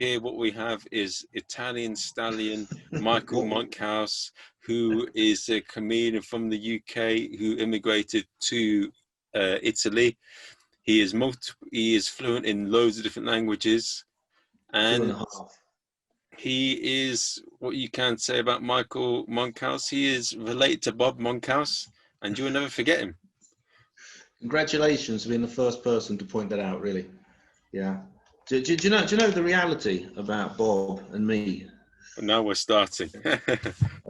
here what we have is Italian stallion Michael Monkhouse, who is a comedian from the UK who immigrated to Italy. He is fluent in loads of different languages, and 2.5. he is, what you can say about Michael Monkhouse, he is related to Bob Monkhouse, and you will never forget him. Congratulations for being the first person to point that out, really. Yeah. Do you know the reality about Bob and me? Now we're starting.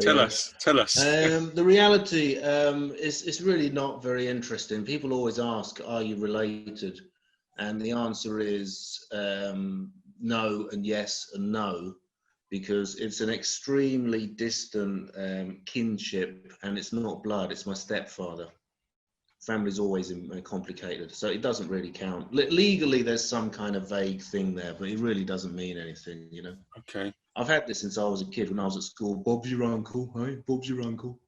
Tell us. The reality is really not very interesting. People always ask, are you related? And the answer is no and yes and no, because it's an extremely distant kinship, and it's not blood, it's my stepfather. Family's always complicated, so it doesn't really count. Legally, there's some kind of vague thing there, but it really doesn't mean anything, you know? Okay. I've had this since I was a kid. When I was at school, Bob's your uncle, hey? Bob's your uncle.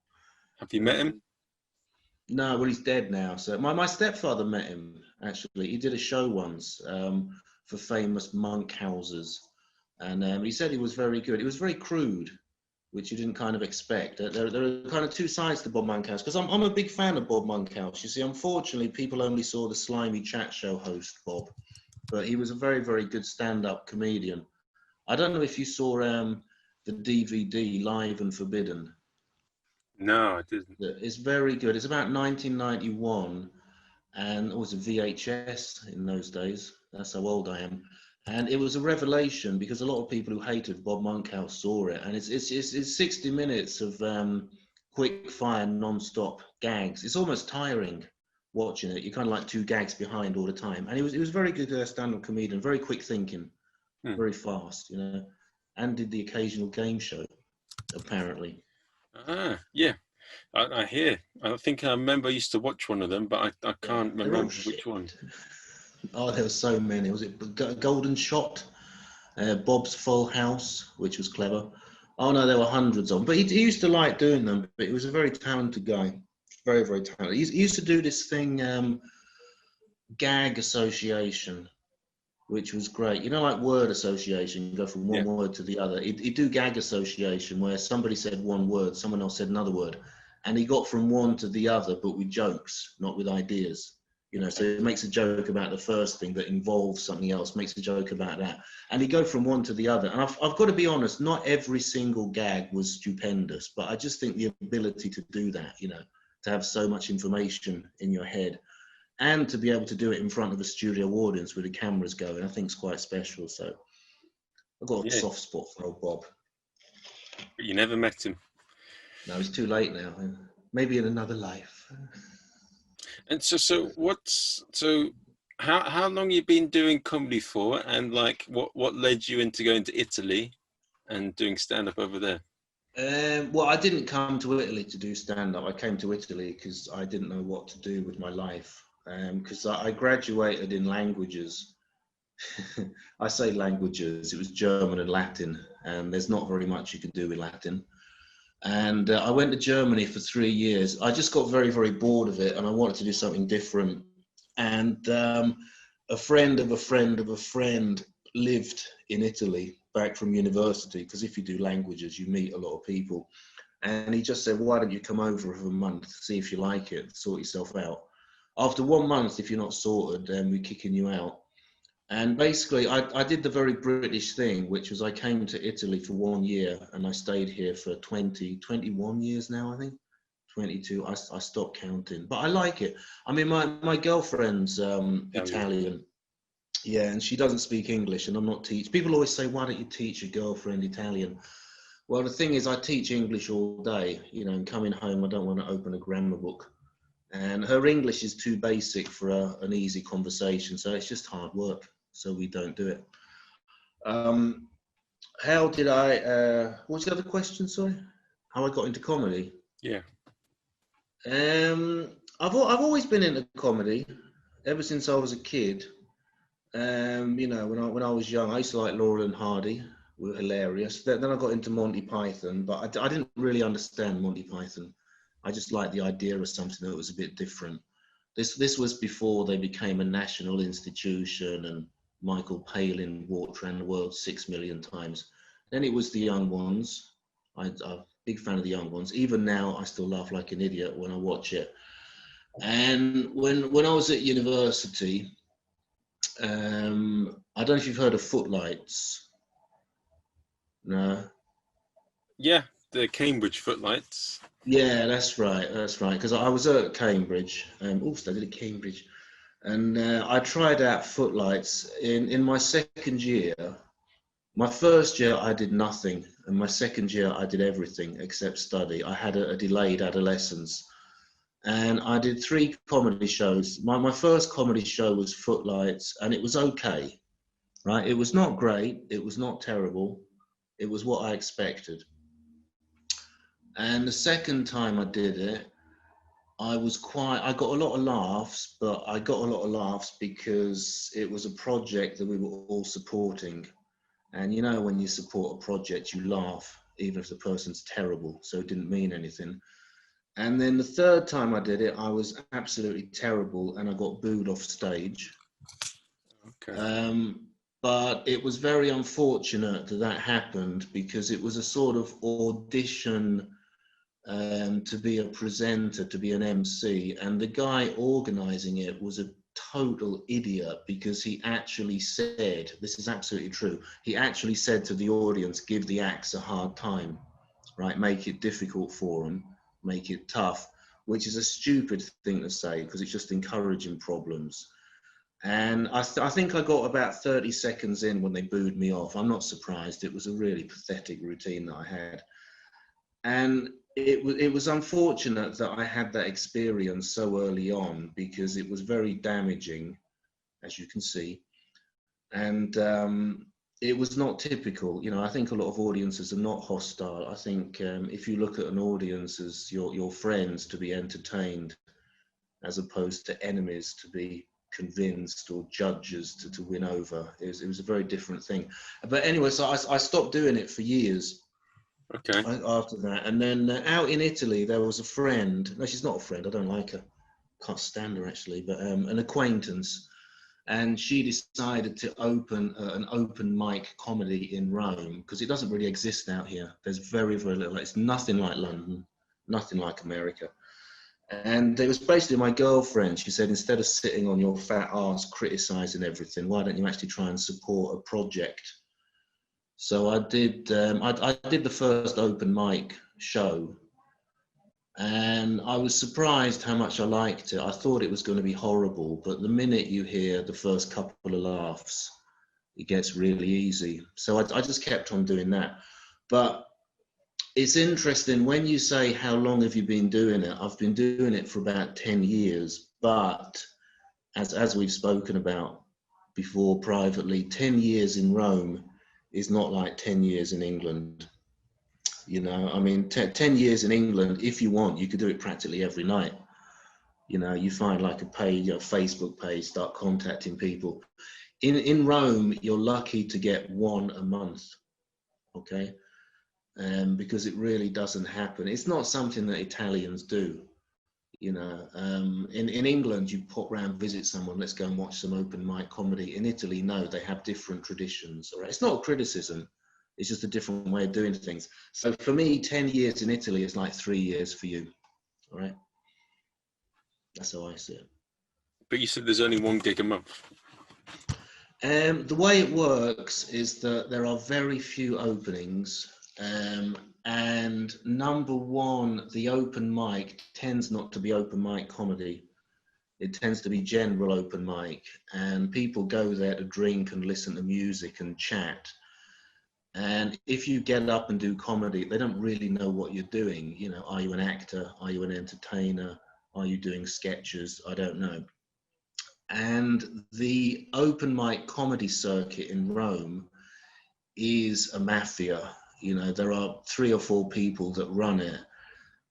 Have you met him? No, well, he's dead now. So my stepfather met him, actually. He did a show once for famous monk houses. And he said he was very good. It was very crude, which you didn't kind of expect. There are kind of two sides to Bob Monkhouse, because I'm a big fan of Bob Monkhouse. You see, unfortunately, people only saw the slimy chat show host, Bob. But he was a very, very good stand-up comedian. I don't know if you saw the DVD, Live and Forbidden. No, I didn't. It's very good. It's about 1991, and it was a VHS in those days. That's how old I am. And it was a revelation, because a lot of people who hated Bob Monkhouse saw it. And it's 60 minutes of quick fire, non-stop gags. It's almost tiring watching it. You're kind of like two gags behind all the time. And he was very good stand-up comedian, very quick thinking, very fast, you know, and did the occasional game show, apparently. Yeah. I hear. I think I remember I used to watch one of them, but I can't remember which one. Oh, there were so many. Was it Golden Shot? Bob's Full House, which was clever. Oh no, there were hundreds of them. But he used to like doing them. But he was a very talented guy. Very, very talented. He used to do this thing, gag association, which was great. You know, like word association, you go from one word to the other. He'd do gag association, where somebody said one word, someone else said another word. And he got from one to the other, but with jokes, not with ideas. You know, so it makes a joke about the first thing that involves something else, makes a joke about that. And he go from one to the other. And I've got to be honest, not every single gag was stupendous, but I just think the ability to do that, you know, to have so much information in your head and to be able to do it in front of a studio audience with the cameras going, I think is quite special. So I've got a soft spot for old Bob. But you never met him? No, it's too late now. Maybe in another life. And so how long you been doing comedy for, and like what led you into going to Italy and doing stand-up over there? Well, I didn't come to Italy to do stand-up. I came to Italy because I didn't know what to do with my life. Because I graduated in languages. I say languages, it was German and Latin, and there's not very much you can do with Latin. And I went to Germany for 3 years. I just got very, very bored of it, and I wanted to do something different. And a friend of a friend of a friend lived in Italy back from university, because if you do languages, you meet a lot of people. And he just said, why don't you come over for a month, see if you like it, sort yourself out. After 1 month, if you're not sorted, then we're kicking you out. And basically, I did the very British thing, which was I came to Italy for 1 year, and I stayed here for 21 years now, I think. 22, I stopped counting, but I like it. I mean, my girlfriend's Italian. Yeah, and she doesn't speak English, and I'm not teaching. People always say, why don't you teach your girlfriend Italian? Well, the thing is, I teach English all day, you know, and coming home, I don't want to open a grammar book. And her English is too basic for an easy conversation, so it's just hard work. So we don't do it. How did I, what's the other question, sorry? How I got into comedy? Yeah. I've always been into comedy ever since I was a kid. You know, when I was young, I used to like Laurel and Hardy. We were hilarious. Then I got into Monty Python, but I didn't really understand Monty Python. I just liked the idea of something that was a bit different. This was before they became a national institution, and Michael Palin walked around the world 6 million times. Then it was the young ones. I'm a big fan of the young ones. Even now, I still laugh like an idiot when I watch it. And when I was at university, I don't know if you've heard of footlights. No. Yeah, the Cambridge footlights. Yeah, that's right. That's right. Because I was at Cambridge. Studied at Cambridge, and I tried out footlights in my second year. My first year I did nothing, and my second year I did everything except study. I had a delayed adolescence, and I did 3 comedy shows. My first comedy show was Footlights, and it was okay, right? It was not great. It was not terrible. It was what I expected. And the second time I did it, I got a lot of laughs, but I got a lot of laughs because it was a project that we were all supporting. And you know, when you support a project, you laugh, even if the person's terrible, so it didn't mean anything. And then the third time I did it, I was absolutely terrible and I got booed off stage. Okay. But it was very unfortunate that that happened because it was a sort of audition to be a presenter, to be an MC. And the guy organizing it was a total idiot because he actually said, this is absolutely true, he actually said to the audience, give the acts a hard time, right? Make it difficult for them, make it tough, which is a stupid thing to say because it's just encouraging problems. And I think I got about 30 seconds in when they booed me off. I'm not surprised. It was a really pathetic routine that I had. And it was unfortunate that I had that experience so early on because it was very damaging, as you can see. And it was not typical. You know, I think a lot of audiences are not hostile. I think if you look at an audience as your friends to be entertained, as opposed to enemies to be convinced or judges to win over, it was a very different thing. But anyway, so I stopped doing it for years. Okay. After that, and then out in Italy there was a friend. No, she's not a friend. I don't like her. Can't stand her actually, but an acquaintance, and she decided to open an open mic comedy in Rome because it doesn't really exist out here. There's very little. It's nothing like London, nothing like America. And it was basically my girlfriend. She said, instead of sitting on your fat ass criticizing everything, why don't you actually try and support a project? So I did the first open mic show, and I was surprised how much I liked it. I thought it was going to be horrible, but the minute you hear the first couple of laughs, it gets really easy. So I just kept on doing that. But it's interesting when you say, how long have you been doing it? I've been doing it for about 10 years, but as we've spoken about before privately, 10 years in Rome is not like 10 years in England. You know, I mean, 10 years in England, if you want, you could do it practically every night. You know, you find like a page, a Facebook page, start contacting people. In Rome, you're lucky to get one a month, okay? Because it really doesn't happen. It's not something that Italians do. You know, in England, you pop round, visit someone, let's go and watch some open mic comedy. In Italy, no, they have different traditions. All right? It's not a criticism. It's just a different way of doing things. So for me, 10 years in Italy is like 3 years for you. All right? That's how I see it. But you said there's only 1 gig a month. The way it works is that there are very few openings. And number one, the open mic tends not to be open mic comedy. It tends to be general open mic, and people go there to drink and listen to music and chat. And if you get up and do comedy, they don't really know what you're doing. You know, are you an actor? Are you an entertainer? Are you doing sketches? I don't know. And the open mic comedy circuit in Rome is a mafia. You know, there are 3 or 4 people that run it,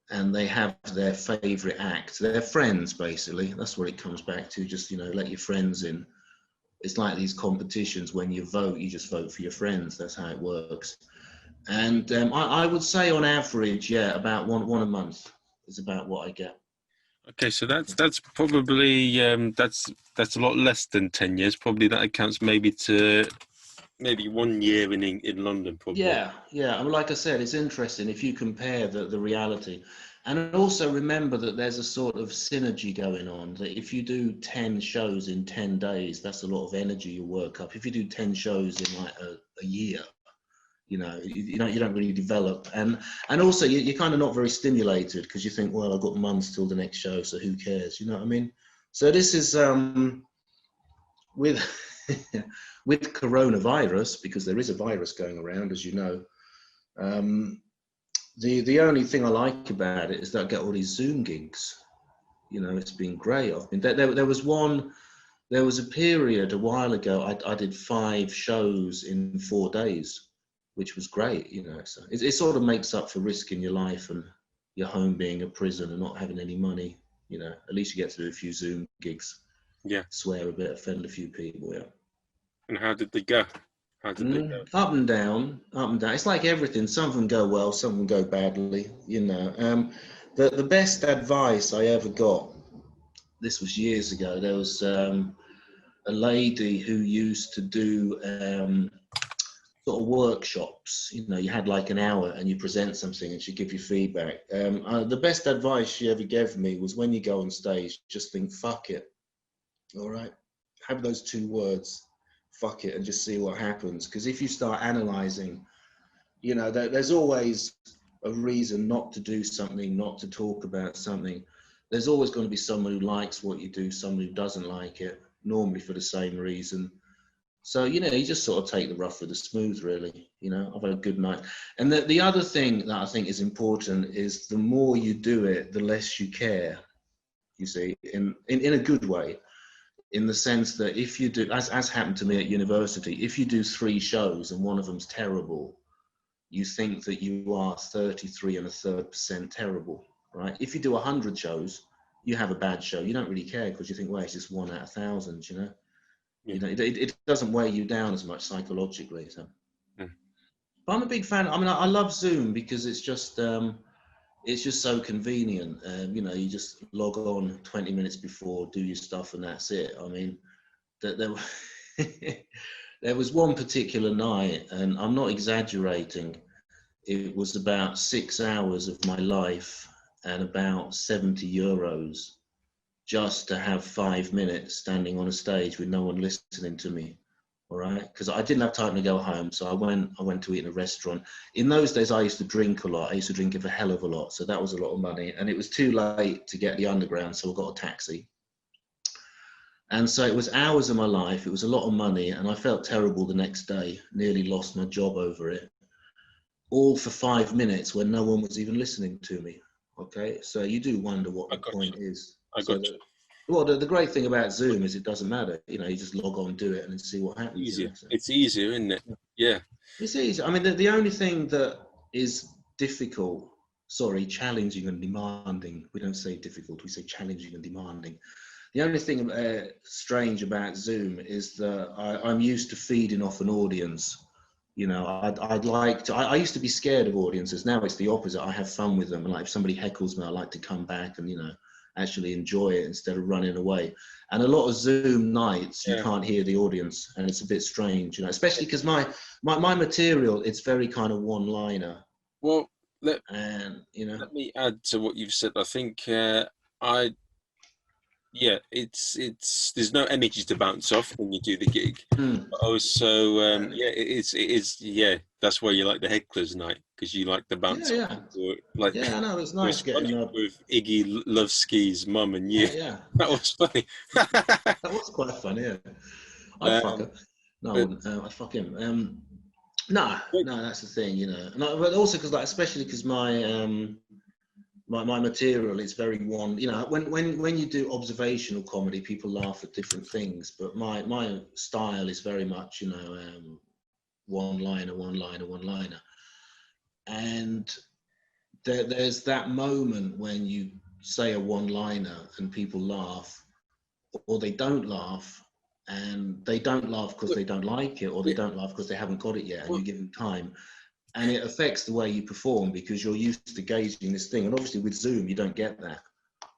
and they have their favorite act. They're friends, basically. That's what it comes back to. Just, you know, let your friends in. It's like these competitions. When you vote, you just vote for your friends. That's how it works. And I would say on average, yeah, about one a month is about what I get. Okay, so that's probably that's a lot less than 10 years. Probably that accounts maybe to maybe 1 year in London, probably. Yeah, yeah. I mean, like I said, it's interesting if you compare the reality. And also remember that there's a sort of synergy going on, that if you do 10 shows in 10 days, that's a lot of energy you work up. If you do 10 shows in like a year, you don't really develop. And also you're kind of not very stimulated because you think, well, I've got months till the next show, so who cares? You know what I mean? So this is with with coronavirus, because there is a virus going around, as you know. The only thing I like about it is that I get all these Zoom gigs. It's been great. I've been there was one. There was a period a while ago. I did 5 shows in 4 days, which was great. So it sort of makes up for risking your life and your home being a prison and not having any money. At least you get to do a few Zoom gigs. Yeah. Swear a bit, offend a few people. Yeah. And how did they go? How did they go? Up and down, up and down. It's like everything. Some of them go well, some of them go badly. The best advice I ever got. This was years ago. There was a lady who used to do sort of workshops. You had like an hour and you present something and she'd give you feedback. The best advice she ever gave me was, when you go on stage, just think, fuck it. All right? Have those 2 words, fuck it, and just see what happens. Because if you start analyzing, there's always a reason not to do something, not to talk about something. There's always going to be someone who likes what you do, someone who doesn't like it, normally for the same reason. So, you just sort of take the rough with the smooth, really. I've had a good night. And the other thing that I think is important is the more you do it, the less you care, you see, in a good way. In the sense that if you do, as happened to me at university, if you do 3 shows and one of them's terrible, you think that you are 33.33% terrible, right? If you do 100 shows, you have a bad show. You don't really care because you think, well, it's just 1 out of thousands, Yeah. It doesn't weigh you down as much psychologically. So. Yeah. But I'm a big fan. I mean, I love Zoom because it's just so convenient. You just log on 20 minutes before, do your stuff, and that's it. I mean, there was one particular night, and I'm not exaggerating. It was about 6 hours of my life and about 70 euros just to have 5 minutes standing on a stage with no one listening to me. All right, because I didn't have time to go home, so I went to eat in a restaurant. In those days, I used to drink a lot. I used to drink a hell of a lot, so that was a lot of money. And it was too late to get the underground, so I got a taxi. And so it was hours of my life. It was a lot of money, and I felt terrible the next day. Nearly lost my job over it. All for 5 minutes when no one was even listening to me. Okay, so you do wonder what the point is. Well, the great thing about Zoom is it doesn't matter. You just log on, do it, and then see what happens. Easier. So. It's easier, isn't it? Yeah. It's easy. I mean, the only thing that is difficult, challenging and demanding. We don't say difficult, we say challenging and demanding. The only thing strange about Zoom is that I'm used to feeding off an audience. I'd like to. I used to be scared of audiences. Now it's the opposite. I have fun with them, and like if somebody heckles me, I like to come back and actually enjoy it instead of running away. And a lot of Zoom nights, you can't hear the audience, and it's a bit strange, especially because my material, it's very kind of one-liner. Well, let me add to what you've said. I think there's no energy to bounce off when you do the gig. Also, it is. That's why you like the heckler's night, because you like the bounce off. I know, it's nice getting up with Iggy Lovesky's mum and you. Yeah. That was funny. That was quite funny. Yeah. I'd fuck her. No, I wouldn't. I'd fuck him. No, that's the thing, but also because, especially because my material is very one. When you do observational comedy, people laugh at different things, but my style is very much, one-liner. And there's that moment when you say a one-liner and people laugh, or they don't laugh, and they don't laugh because they don't like it, or they don't laugh because they haven't got it yet, and you give them time. And it affects the way you perform because you're used to gauging this thing. And obviously with Zoom, you don't get that.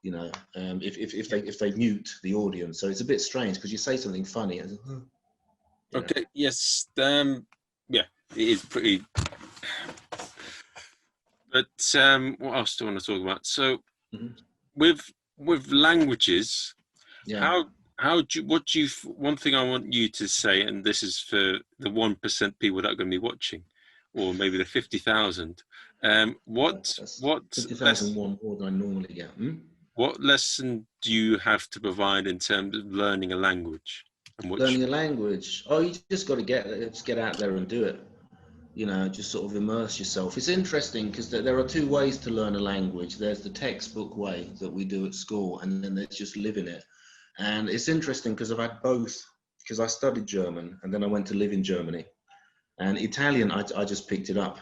you know, if they mute the audience. So it's a bit strange because you say something funny and you know. Okay. Yes. Yeah, it is pretty. But what else do I want to talk about? So Mhm. with languages, Yeah. how do you, what do you, one thing I want you to say, and this is for the 1% people that are going to be watching, or maybe the 50,000. That's What 50,001 more than I normally get. what lesson do you have to provide in terms of learning a language? And what Learning a language. Oh, you just got to get out there and do it. You know, just sort of immerse yourself. It's interesting because there are two ways to learn a language. There's the textbook way that we do at school, and then there's just living it. And it's interesting because I've had both, because I studied German and then I went to live in Germany. And Italian, I just picked it up,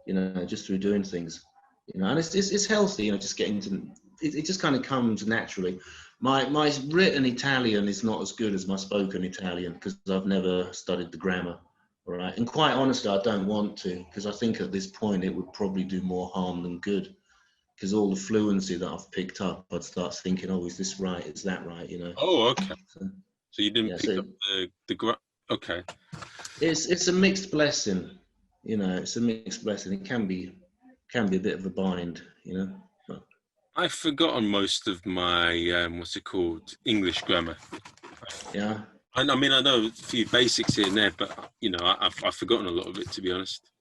you know, just through doing things, you know, and it's healthy, you know, just getting to it just kind of comes naturally. My written Italian is not as good as my spoken Italian because I've never studied the grammar, all right? And quite honestly, I don't want to, because I think at this point it would probably do more harm than good, because all the fluency that I've picked up, I'd start thinking, oh, is this right? Is that right? You know? Oh, okay. So, So you didn't yeah, pick so up okay. it's a mixed blessing, you know. It's a mixed blessing. It can be a bit of a bind, you know. But, I've forgotten most of my what's it called, English grammar. yeah. I mean, I know a few basics here and there, but you know, I've forgotten a lot of it, to be honest.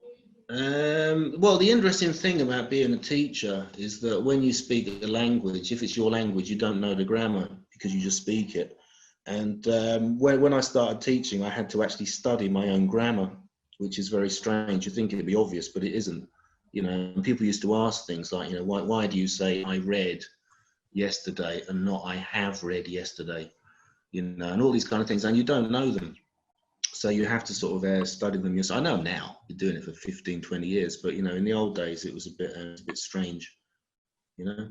Well, the interesting thing about being a teacher is that when you speak a language, if it's your language, you don't know the grammar because you just speak it. And when I started teaching, I had to actually study my own grammar, which is very strange. You think it'd be obvious, but it isn't. You know, and people used to ask things like, you know, why do you say I read yesterday and not I have read yesterday? You know, and all these kind of things, and you don't know them. So you have to sort of study them yourself. I know now, been doing it for 15, 20 years, but you know, in the old days, it was a bit strange, you know.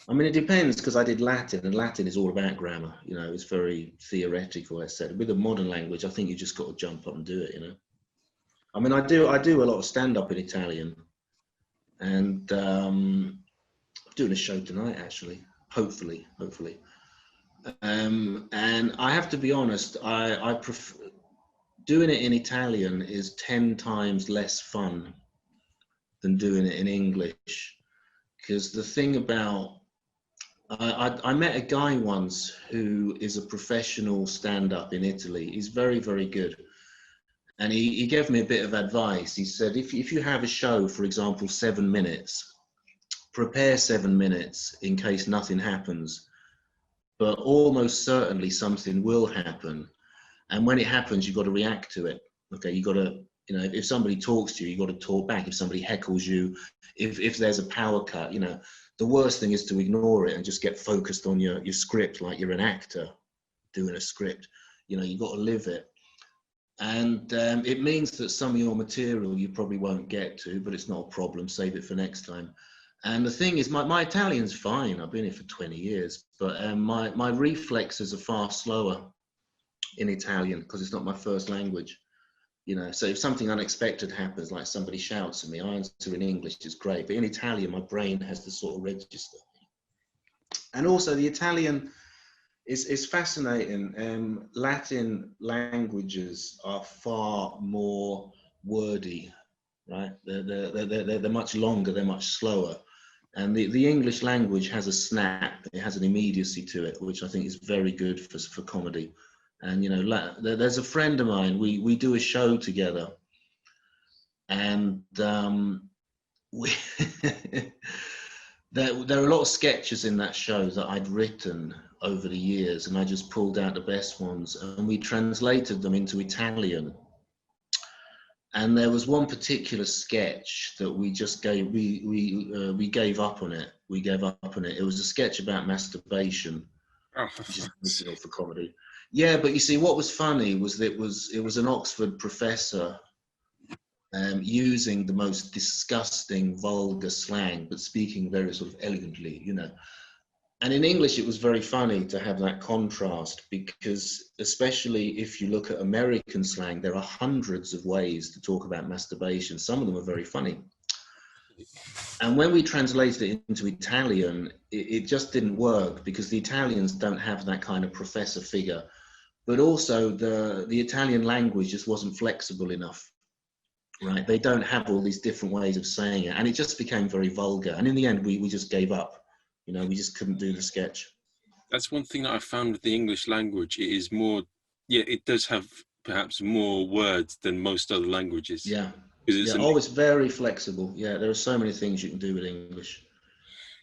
I mean, it depends because I did Latin, and Latin is all about grammar. You know, it's very theoretical, as I said. With a modern language, I think you just got to jump up and do it. You know, I mean, I do a lot of stand up in Italian, and I'm doing a show tonight, actually. Hopefully. And I have to be honest, I prefer doing it in Italian is 10 times less fun than doing it in English. Because the thing about I met a guy once who is a professional stand-up in Italy. He's very, very good. And he gave me a bit of advice. He said, if you have a show, for example, 7 minutes, prepare 7 minutes in case nothing happens. But almost certainly something will happen. And when it happens, you've got to react to it. Okay, you got to, you know, if somebody talks to you, you got to talk back. If somebody heckles you, if there's a power cut, you know, the worst thing is to ignore it and just get focused on your script like you're an actor doing a script. You know, you got to live it. And it means that some of your material you probably won't get to, but it's not a problem. Save it for next time. And the thing is, my Italian's fine. I've been here for 20 years, but my reflexes are far slower in Italian because it's not my first language. You know, so if something unexpected happens, like somebody shouts at me, I answer in English, it's great. But in Italian, my brain has to sort of register. And also the Italian is fascinating. Latin languages are far more wordy, right? They're much longer, they're much slower. And the English language has a snap, it has an immediacy to it, which I think is very good for comedy. And, you know, there's a friend of mine, we do a show together. And we there are a lot of sketches in that show that I'd written over the years, and I just pulled out the best ones, and we translated them into Italian. And there was one particular sketch that we just we gave up on it. We gave up on it. It was a sketch about masturbation, which is original for comedy. Yeah, but you see, what was funny was that it was an Oxford professor using the most disgusting, vulgar slang, but speaking very sort of elegantly, you know. And in English, it was very funny to have that contrast because, especially if you look at American slang, there are hundreds of ways to talk about masturbation. Some of them are very funny. And when we translated it into Italian, it just didn't work because the Italians don't have that kind of professor figure. But also the Italian language just wasn't flexible enough, right? They don't have all these different ways of saying it. And it just became very vulgar. And in the end, we just gave up. You know, we just couldn't do the sketch. That's one thing that I found with the English language. It is more, yeah, it does have perhaps more words than most other languages. Yeah. Because Yeah. Oh, it's very flexible. Yeah. There are so many things you can do with English.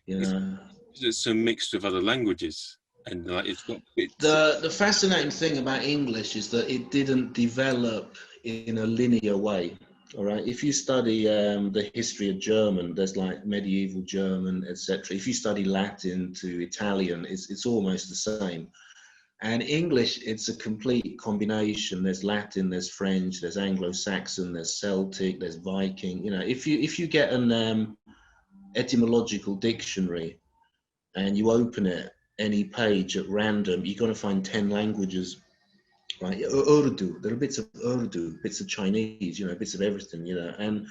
You know, it's a mix of other languages, and like it's got bits. The fascinating thing about English is that it didn't develop in a linear way. All right. If you study the history of German, there's like medieval German, etc. If you study Latin to Italian, it's almost the same. And English, it's a complete combination. There's Latin, there's French, there's Anglo-Saxon, there's Celtic, there's Viking. You know, if you get an etymological dictionary and you open it any page at random, you're going to find 10 languages. Right, Urdu. There are bits of Urdu, bits of Chinese, you know, bits of everything, you know, and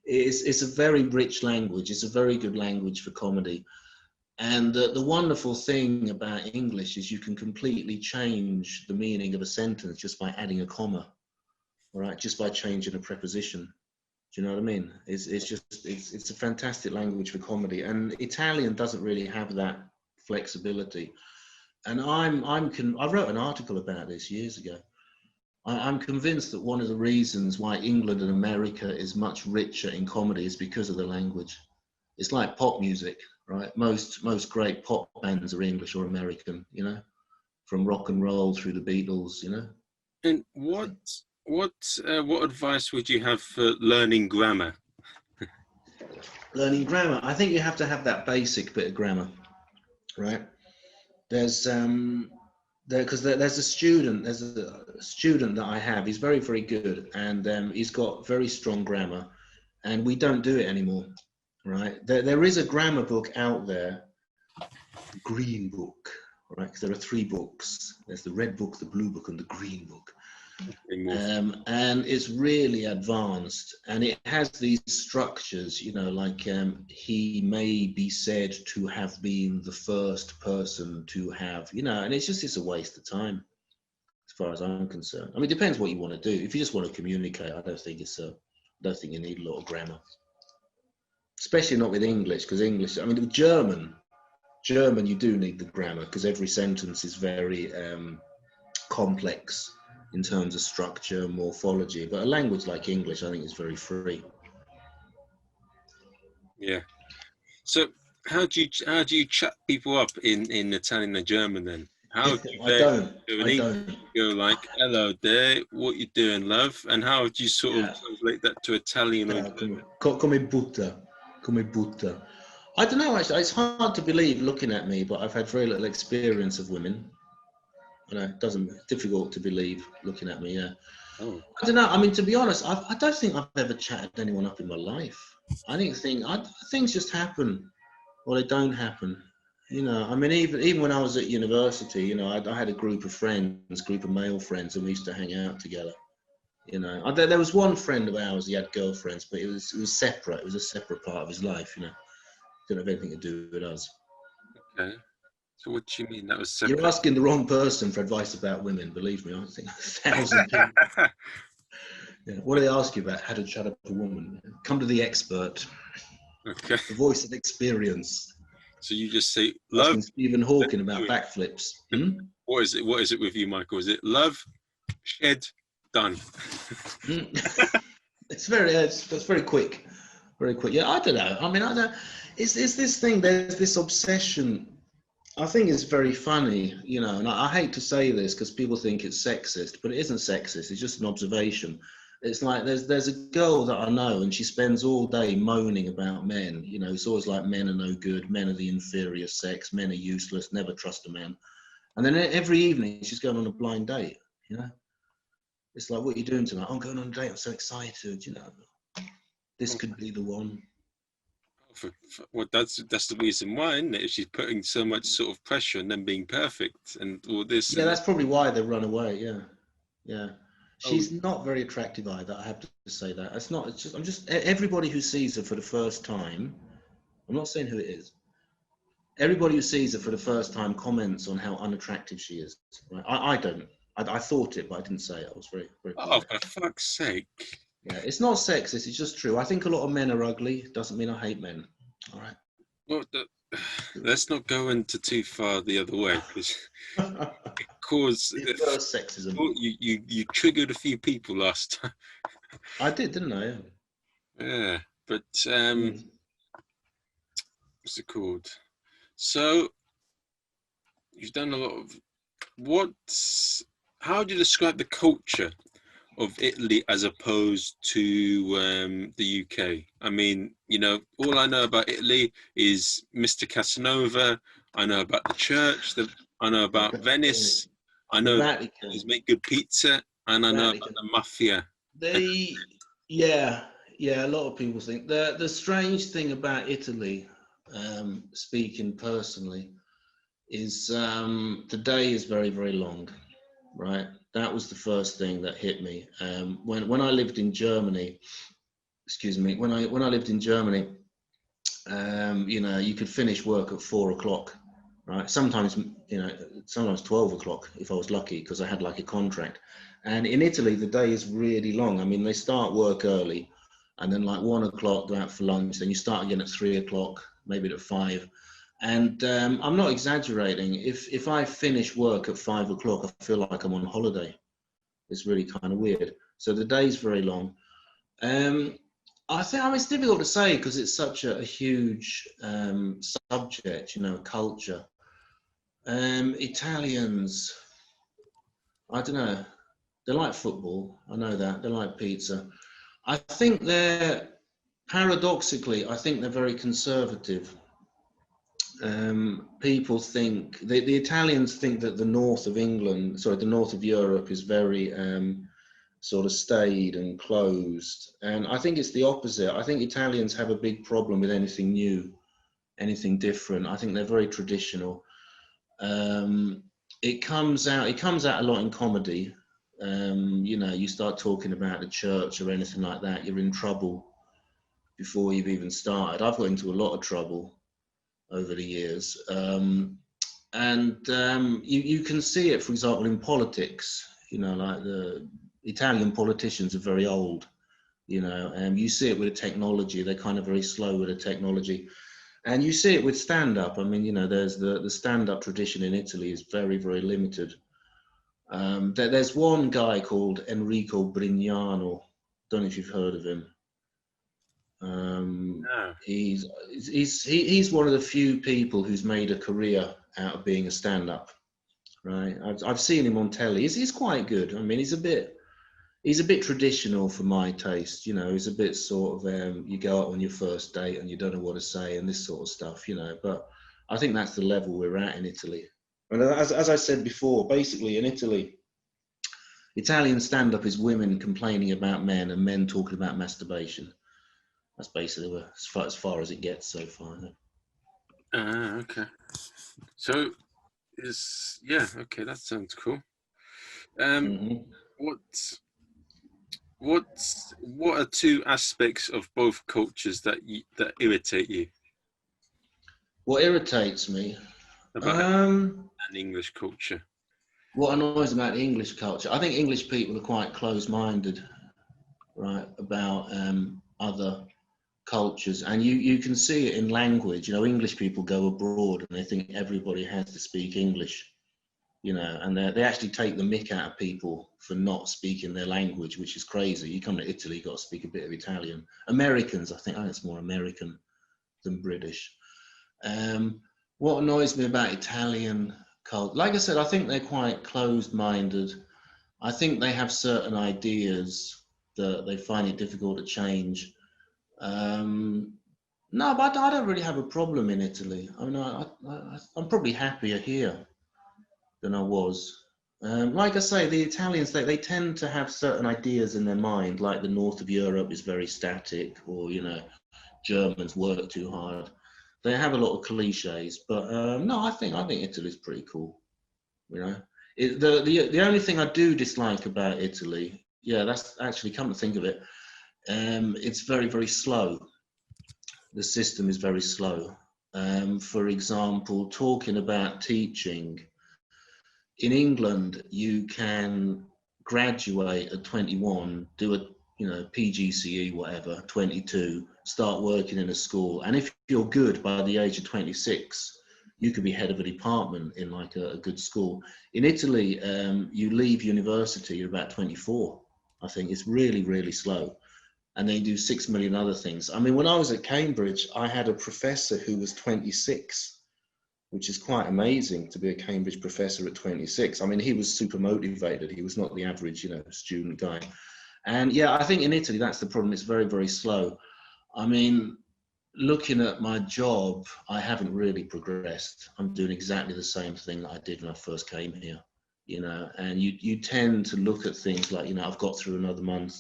it's a very rich language. It's a very good language for comedy. And the wonderful thing about English is you can completely change the meaning of a sentence just by adding a comma, all right, just by changing a preposition. Do you know what I mean? It's a fantastic language for comedy, and Italian doesn't really have that flexibility. And I wrote an article about this years ago. I'm convinced that one of the reasons why England and America is much richer in comedy is because of the language. It's like pop music, right? Most great pop bands are English or American, you know, from rock and roll through the Beatles, you know. And what advice would you have for learning grammar? Learning grammar, I think you have to have that basic bit of grammar, right? There's there's a student that I have. He's very, very good, and he's got very strong grammar, and we don't do it anymore, right? There is a grammar book out there, green book, right? Because there are 3 books. There's the red book, the blue book, and the green book. And it's really advanced, and it has these structures, you know, like he may be said to have been the first person to have, you know, and it's a waste of time as far as I'm concerned. I mean, it depends what you want to do. If you just want to communicate, I don't think you need a lot of grammar, especially not with English, because English, I mean, with German you do need the grammar because every sentence is very complex in terms of structure, morphology, but a language like English, I think, is very free. Yeah. So how do you chat people up in Italian and German then? How do you I don't. go like, hello there, what you doing, love? And how do you sort of translate that to Italian? Come butta. I don't know, actually. It's hard to believe looking at me, but I've had very little experience of women. You know, it's difficult to believe looking at me, yeah. Oh. I don't know. I mean, to be honest, I don't think I've ever chatted anyone up in my life. I think things just happen, or they don't happen. You know, I mean, even when I was at university, you know, I had a group of male friends, and we used to hang out together. You know, there was one friend of ours, he had girlfriends, but it was separate. It was a separate part of his life, you know. Didn't have anything to do with us. Okay. So what do you mean that was separate? You're asking the wrong person for advice about women, believe me. I think 1,000 people. Yeah. What do they ask you about? How to shut up a woman? Come to the expert. Okay. The voice of experience. So you just say love. Asking Stephen Hawking about backflips. What is it with you, Michael? Is it love, shed, done? It's very quick. Very quick. Yeah, I don't know. I mean, it's this thing, there's this obsession. I think it's very funny, you know, and I hate to say this because people think it's sexist, but it isn't sexist. It's just an observation. It's like there's a girl that I know, and she spends all day moaning about men. You know, it's always like men are no good, men are the inferior sex, men are useless, never trust a man. And then every evening she's going on a blind date, you know. It's like, what are you doing tonight? I'm going on a date, I'm so excited, you know. This could be the one. Well, that's the reason why, isn't it? If she's putting so much sort of pressure on them being perfect and all this. Yeah, that's probably why they run away. Yeah. Oh, She's not very attractive either. I have to say that. It's not. It's just. I'm just. Everybody who sees her for the first time. I'm not saying who it is. Everybody who sees her for the first time comments on how unattractive she is. Right? I don't. I thought it, but I didn't say it. I was very, very oh, quiet. for fuck's sake. Yeah, it's not sexist. It's just true. I think a lot of men are ugly. Doesn't mean I hate men. All right. Well, let's not go into too far the other way, because cause Reverse sexism. you triggered a few people last time. I did, didn't I? Yeah, but Mm. what's it called? So you've done a lot of what's how do you describe the culture of Italy as opposed to the UK? I mean, all I know about Italy is Mr. Casanova. I know about the church. I know about Venice. I The know that Vatican. Italians make good pizza, and I know about Vatican. the mafia. They, yeah, yeah. A lot of people think the strange thing about Italy, speaking personally, is the day is very, very long, right? That was the first thing that hit me. When I lived in Germany, excuse me, when I lived in Germany, you could finish work at 4 o'clock, right? Sometimes, sometimes 12 o'clock if I was lucky, because I had like a contract. And in Italy, the day is really long. I mean, they start work early, and then like 1 o'clock, go out for lunch. Then you start again at 3 o'clock, maybe at 5. And I'm not exaggerating. If I finish work at 5 o'clock, I feel like I'm on holiday. It's really kind of weird. So the day's very long. Um, I mean, it's difficult to say because it's such a huge subject, culture. Italians, I don't know. They like football. I know that. They like pizza. I think paradoxically, I think they're very conservative. People think, the Italians think that the north of England, sorry, the north of Europe is very sort of staid and closed. And I think it's the opposite. I think Italians have a big problem with anything new, anything different. I think they're very traditional. Um, it comes out a lot in comedy. You start talking about the church or anything like that, you're in trouble before you've even started. I've got into a lot of trouble over the years. And you can see it, for example, in politics. Like the Italian politicians are very old. And you see it with the technology. They're kind of very slow with the technology. And you see it with stand-up. I mean, there's the stand-up tradition in Italy is very, very limited. There's one guy called Enrico Brignano. Don't know if you've heard of him. No. He's one of the few people who's made a career out of being a stand-up. Right, I've seen him on telly. He's quite good. I mean, he's a bit traditional for my taste. He's a bit sort of you go out on your first date and you don't know what to say and this sort of stuff. But I think that's the level we're at in Italy. And as I said before, basically in Italy, Italian stand-up is women complaining about men and men talking about masturbation. That's basically as far as it gets so far. Okay. So okay, that sounds cool. Um, Mm-hmm. what what are two aspects of both cultures that irritate you What irritates me, about um, an English culture? what annoys me about the English culture, I think English people are quite close-minded, right, about other cultures, and you can see it in language. English people go abroad and they think everybody has to speak English. And they actually take the mick out of people for not speaking their language, which is crazy. You come to Italy, you've got to speak a bit of Italian. Americans, I think it's more American than British. What annoys me about Italian culture, like I said, I think they're quite closed-minded. I think they have certain ideas that they find it difficult to change. No, but I don't really have a problem in Italy. I mean, I'm probably happier here than I was. Like I say, the Italians, they tend to have certain ideas in their mind, like the north of Europe is very static, or, Germans work too hard. They have a lot of cliches, but no, I think Italy's pretty cool. You know, the only thing I do dislike about Italy Yeah, that's actually, come to think of it, it's very, very slow. The system is very slow. For example, talking about teaching, in England, you can graduate at 21, do a PGCE, whatever, 22, start working in a school, and if you're good by the age of 26, you could be head of a department in like a good school. In Italy, you leave university at about 24. I think it's really, really slow. And they do 6 million other things. I mean, when I was at Cambridge, I had a professor who was 26, which is quite amazing to be a Cambridge professor at 26. I mean, he was super motivated. He was not the average, student guy. And yeah, I think in Italy, that's the problem. It's very, very slow. I mean, looking at my job, I haven't really progressed. I'm doing exactly the same thing that I did when I first came here, and you tend to look at things like, I've got through another month.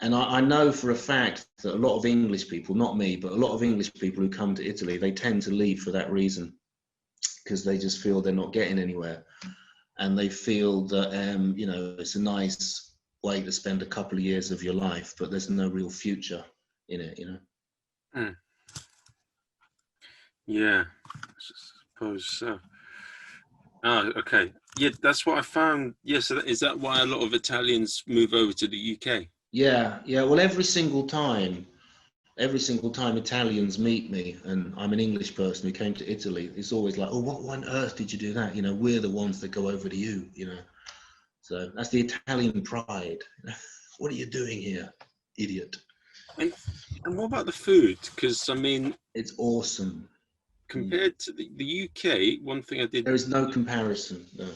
And I know for a fact that a lot of English people, not me, but a lot of English people who come to Italy, they tend to leave for that reason, because they just feel they're not getting anywhere. And they feel that, it's a nice way to spend a couple of years of your life, but there's no real future in it, Mm. Yeah, I suppose so. Oh, okay. Yeah, that's what I found. Yeah, so is that why a lot of Italians move over to the UK? Yeah. Well, every single time Italians meet me, and I'm an English person who came to Italy, it's always like, oh, what on earth did you do that? We're the ones that go over to you, So that's the Italian pride. What are you doing here, idiot? And what about the food? Because, I mean, it's awesome. Compared to the UK, one thing I did... There is no comparison, no.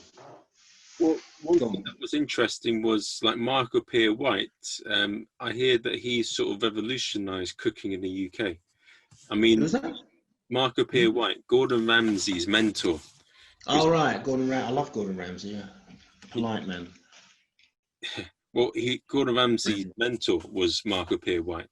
Well, one thing that was interesting was like Michael White. I hear that he's sort of revolutionised cooking in the UK. I mean, who's that? Michael White, Gordon Ramsay's mentor. Oh, right, Gordon Ramsay. I love Gordon Ramsay. Yeah, polite man. Well, Gordon Ramsay's mentor was Michael White.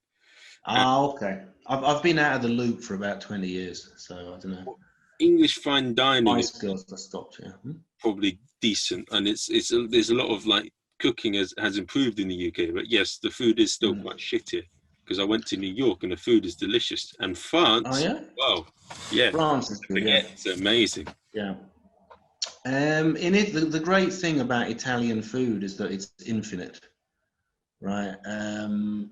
Okay. I've been out of the loop for about 20 years, so I don't know. English fine dining. Nice girls that stopped. Yeah. Probably decent, and there's a lot of like cooking has improved in the UK, but yes, the food is still quite shitty. Because I went to New York and the food is delicious, and France. Oh yeah. Wow. Yeah. France is good. Yeah. It's amazing. Yeah. In it, the great thing about Italian food is that it's infinite, right?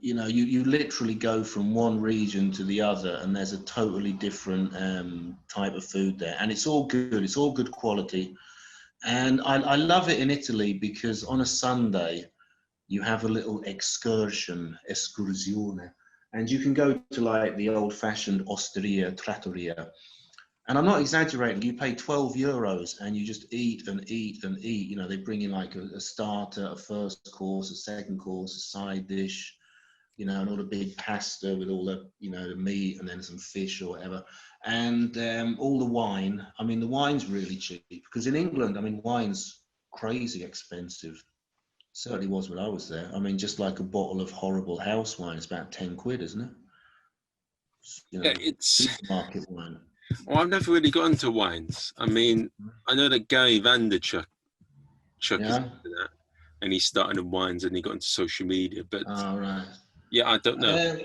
You literally go from one region to the other, and there's a totally different type of food there, and it's all good. It's all good quality, and I love it in Italy because on a Sunday you have a little escursione, and you can go to like the old-fashioned osteria, trattoria. And I'm not exaggerating, you pay 12 euros and you just eat and eat and eat. They bring in like a starter, a first course, a second course, a side dish, and all the big pasta with all the, the meat and then some fish or whatever. And all the wine. I mean, the wine's really cheap because in England, I mean, wine's crazy expensive. Certainly was when I was there. I mean, just like a bottle of horrible house wine is about 10 quid, isn't it? Yeah, it's market wine. Well, I've never really got into wines. I mean, I know that Gary Vaynerchuk is into that, and he started in wines and he got into social media. But right. Yeah, I don't know.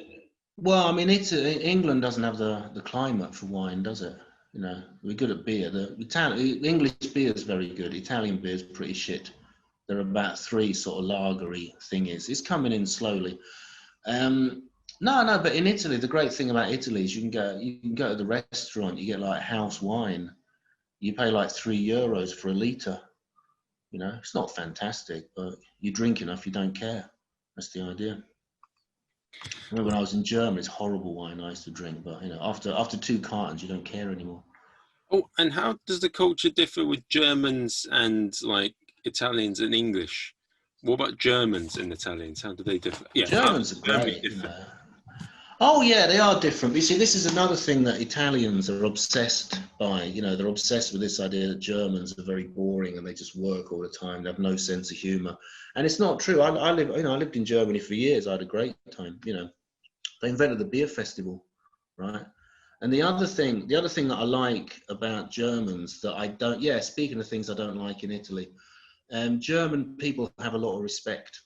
Well, I mean, England doesn't have the climate for wine, does it? We're good at beer. The English beer is very good. Italian beer is pretty shit. There are about 3 sort of lagery thingies. It's coming in slowly. No, but in Italy, the great thing about Italy is you can go to the restaurant, you get like house wine. You pay like 3 euros for a litre. It's not fantastic, but you drink enough, you don't care. That's the idea. I remember when I was in Germany, it's horrible wine I used to drink, but after 2 cartons, you don't care anymore. Oh, and how does the culture differ with Germans and like Italians and English? What about Germans and Italians? How do they differ? Yeah, Germans are great. Oh yeah, they are different. But you see, this is another thing that Italians are obsessed by. They're obsessed with this idea that Germans are very boring and they just work all the time. They have no sense of humor, and it's not true. I lived in Germany for years. I had a great time. They invented the beer festival, right? And the other thing that I like about Germans that I don't. Yeah, speaking of things I don't like in Italy, German people have a lot of respect.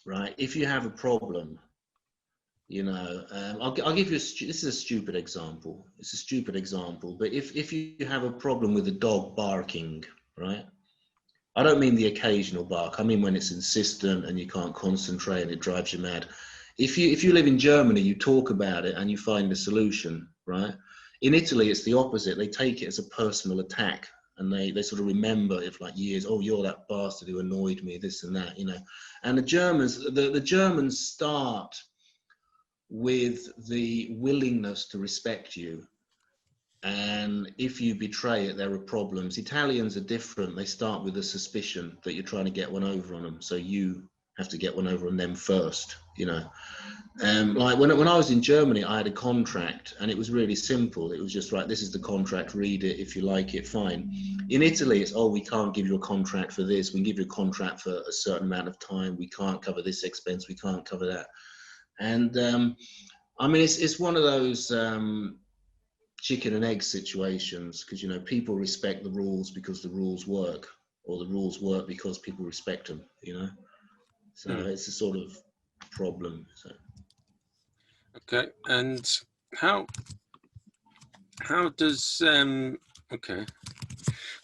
right? If you have a problem, you know, I'll give you this is a stupid example. It's a stupid example, but if you have a problem with a dog barking, right? I don't mean the occasional bark. I mean when it's insistent and you can't concentrate and it drives you mad. If you live in Germany, you talk about it and you find a solution, right? In Italy, it's the opposite. They take it as a personal attack, and they sort of remember it for like years. Oh, you're that bastard who annoyed me, this and that, you know. And the Germans start with the willingness to respect you. And if you betray it, there are problems. Italians are different. They start with a suspicion that you're trying to get one over on them. So you have to get one over on them first, you know. Like when I was in Germany, I had a contract and it was really simple. It was just, right, this is the contract, read it. If you like it, fine. In Italy, it's, oh, we can't give you a contract for this. We can give you a contract for a certain amount of time. We can't cover this expense. We can't cover that. And I mean, it's one of those chicken and egg situations, because, you know, people respect the rules because the rules work, or the rules work because people respect them, you know. So it's a sort of problem. So. Okay, and how does okay,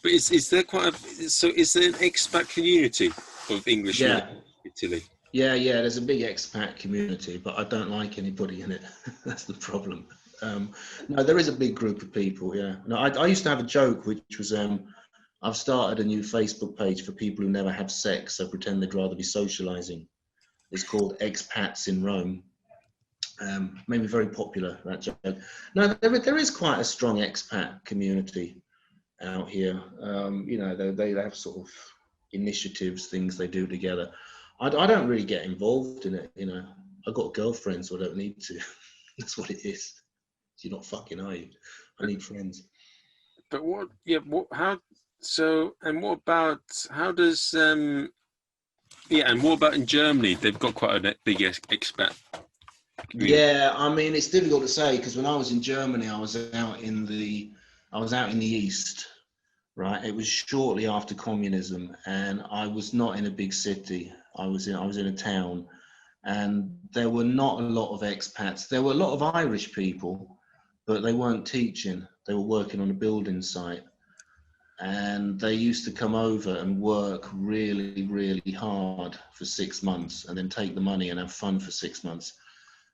but is there quite a, so is there an expat community of Englishmen Yeah. in Italy? Yeah, there's a big expat community, but I don't like anybody in it. That's the problem. No, there is a big group of people, yeah. No, I used to have a joke, which was, I've started a new Facebook page for people who never have sex, so pretend they'd rather be socializing. It's called Expats in Rome. Made me very popular, that joke. No, there is quite a strong expat community out here. You know, they have sort of initiatives, things they do together. I don't really get involved in it, you know. I've got girlfriends, so I don't need to. That's what it is. You're not fucking, are you? I need friends. But what? Yeah. What? How? So, and what about how does? Yeah, and what about in Germany? They've got quite a big expat community. Yeah, I mean, it's difficult to say, because when I was in Germany, I was out in the east, right? It was shortly after communism, and I was not in a big city. I was in a town, and there were not a lot of expats. There were a lot of Irish people, but they weren't teaching. They were working on a building site, and they used to come over and work really, really hard for 6 months, and then take the money and have fun for 6 months.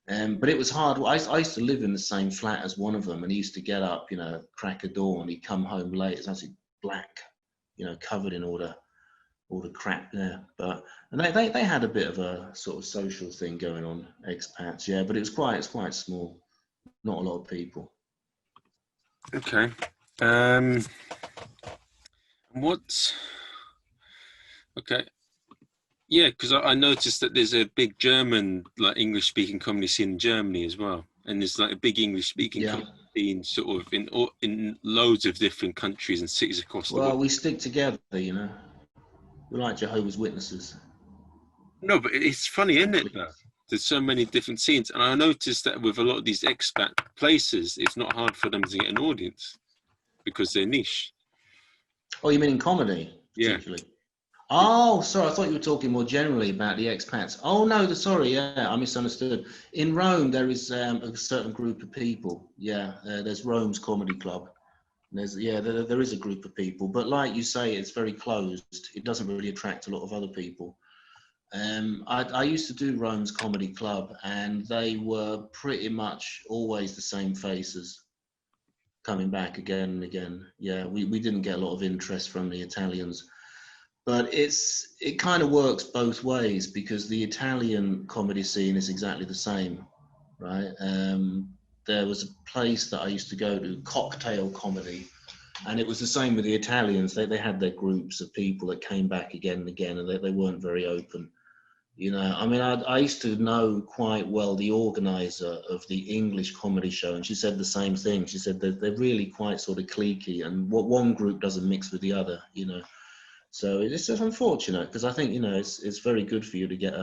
But it was hard. I used to live in the same flat as one of them, and he used to get up, you know, crack of dawn. He'd come home late. It's actually black, you know, covered in all the crap there. But and they had a bit of a sort of social thing going on, expats, yeah. But it's quite small, not a lot of people. Okay. What? Okay. Yeah, because I noticed that there's a big German, like English-speaking comedy scene in Germany as well, and there's like a big English-speaking comedy scene sort of in loads of different countries and cities across the Well, world. we stick together, you know. We're like Jehovah's Witnesses. No, but it's funny, isn't it? Though there's so many different scenes, and I noticed that with a lot of these expat places, it's not hard for them to get an audience because they're niche. Oh, you mean in comedy, Yeah. particularly? Oh, sorry. I thought you were talking more generally about the expats. Oh no, sorry. Yeah, I misunderstood. In Rome, there is a certain group of people. Yeah, there's Rome's comedy club. There is a group of people, but like you say, it's very closed. It doesn't really attract a lot of other people. I used to do Rome's comedy club, and they were pretty much always the same faces, coming back again and again. Yeah, we didn't get a lot of interest from the Italians. But it kind of works both ways, because the Italian comedy scene is exactly the same, right? There was a place that I used to go to, cocktail comedy, and it was the same with the Italians. They had their groups of people that came back again and again, and they weren't very open. You know, I mean, I used to know quite well the organizer of the English comedy show, and she said the same thing. She said that they're really quite sort of cliquey, and what one group doesn't mix with the other, you know. So it's just unfortunate, because I think, you know, it's very good for you to get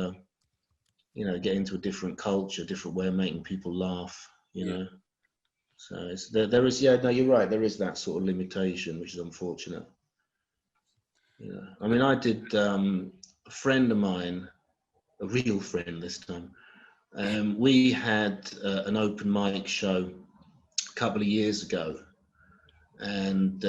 into a different culture, different way of making people laugh, you know. So there is, yeah, no, you're right. There is that sort of limitation, which is unfortunate. Yeah, I mean, I did a friend of mine a real friend this time. We had an open mic show a couple of years ago, and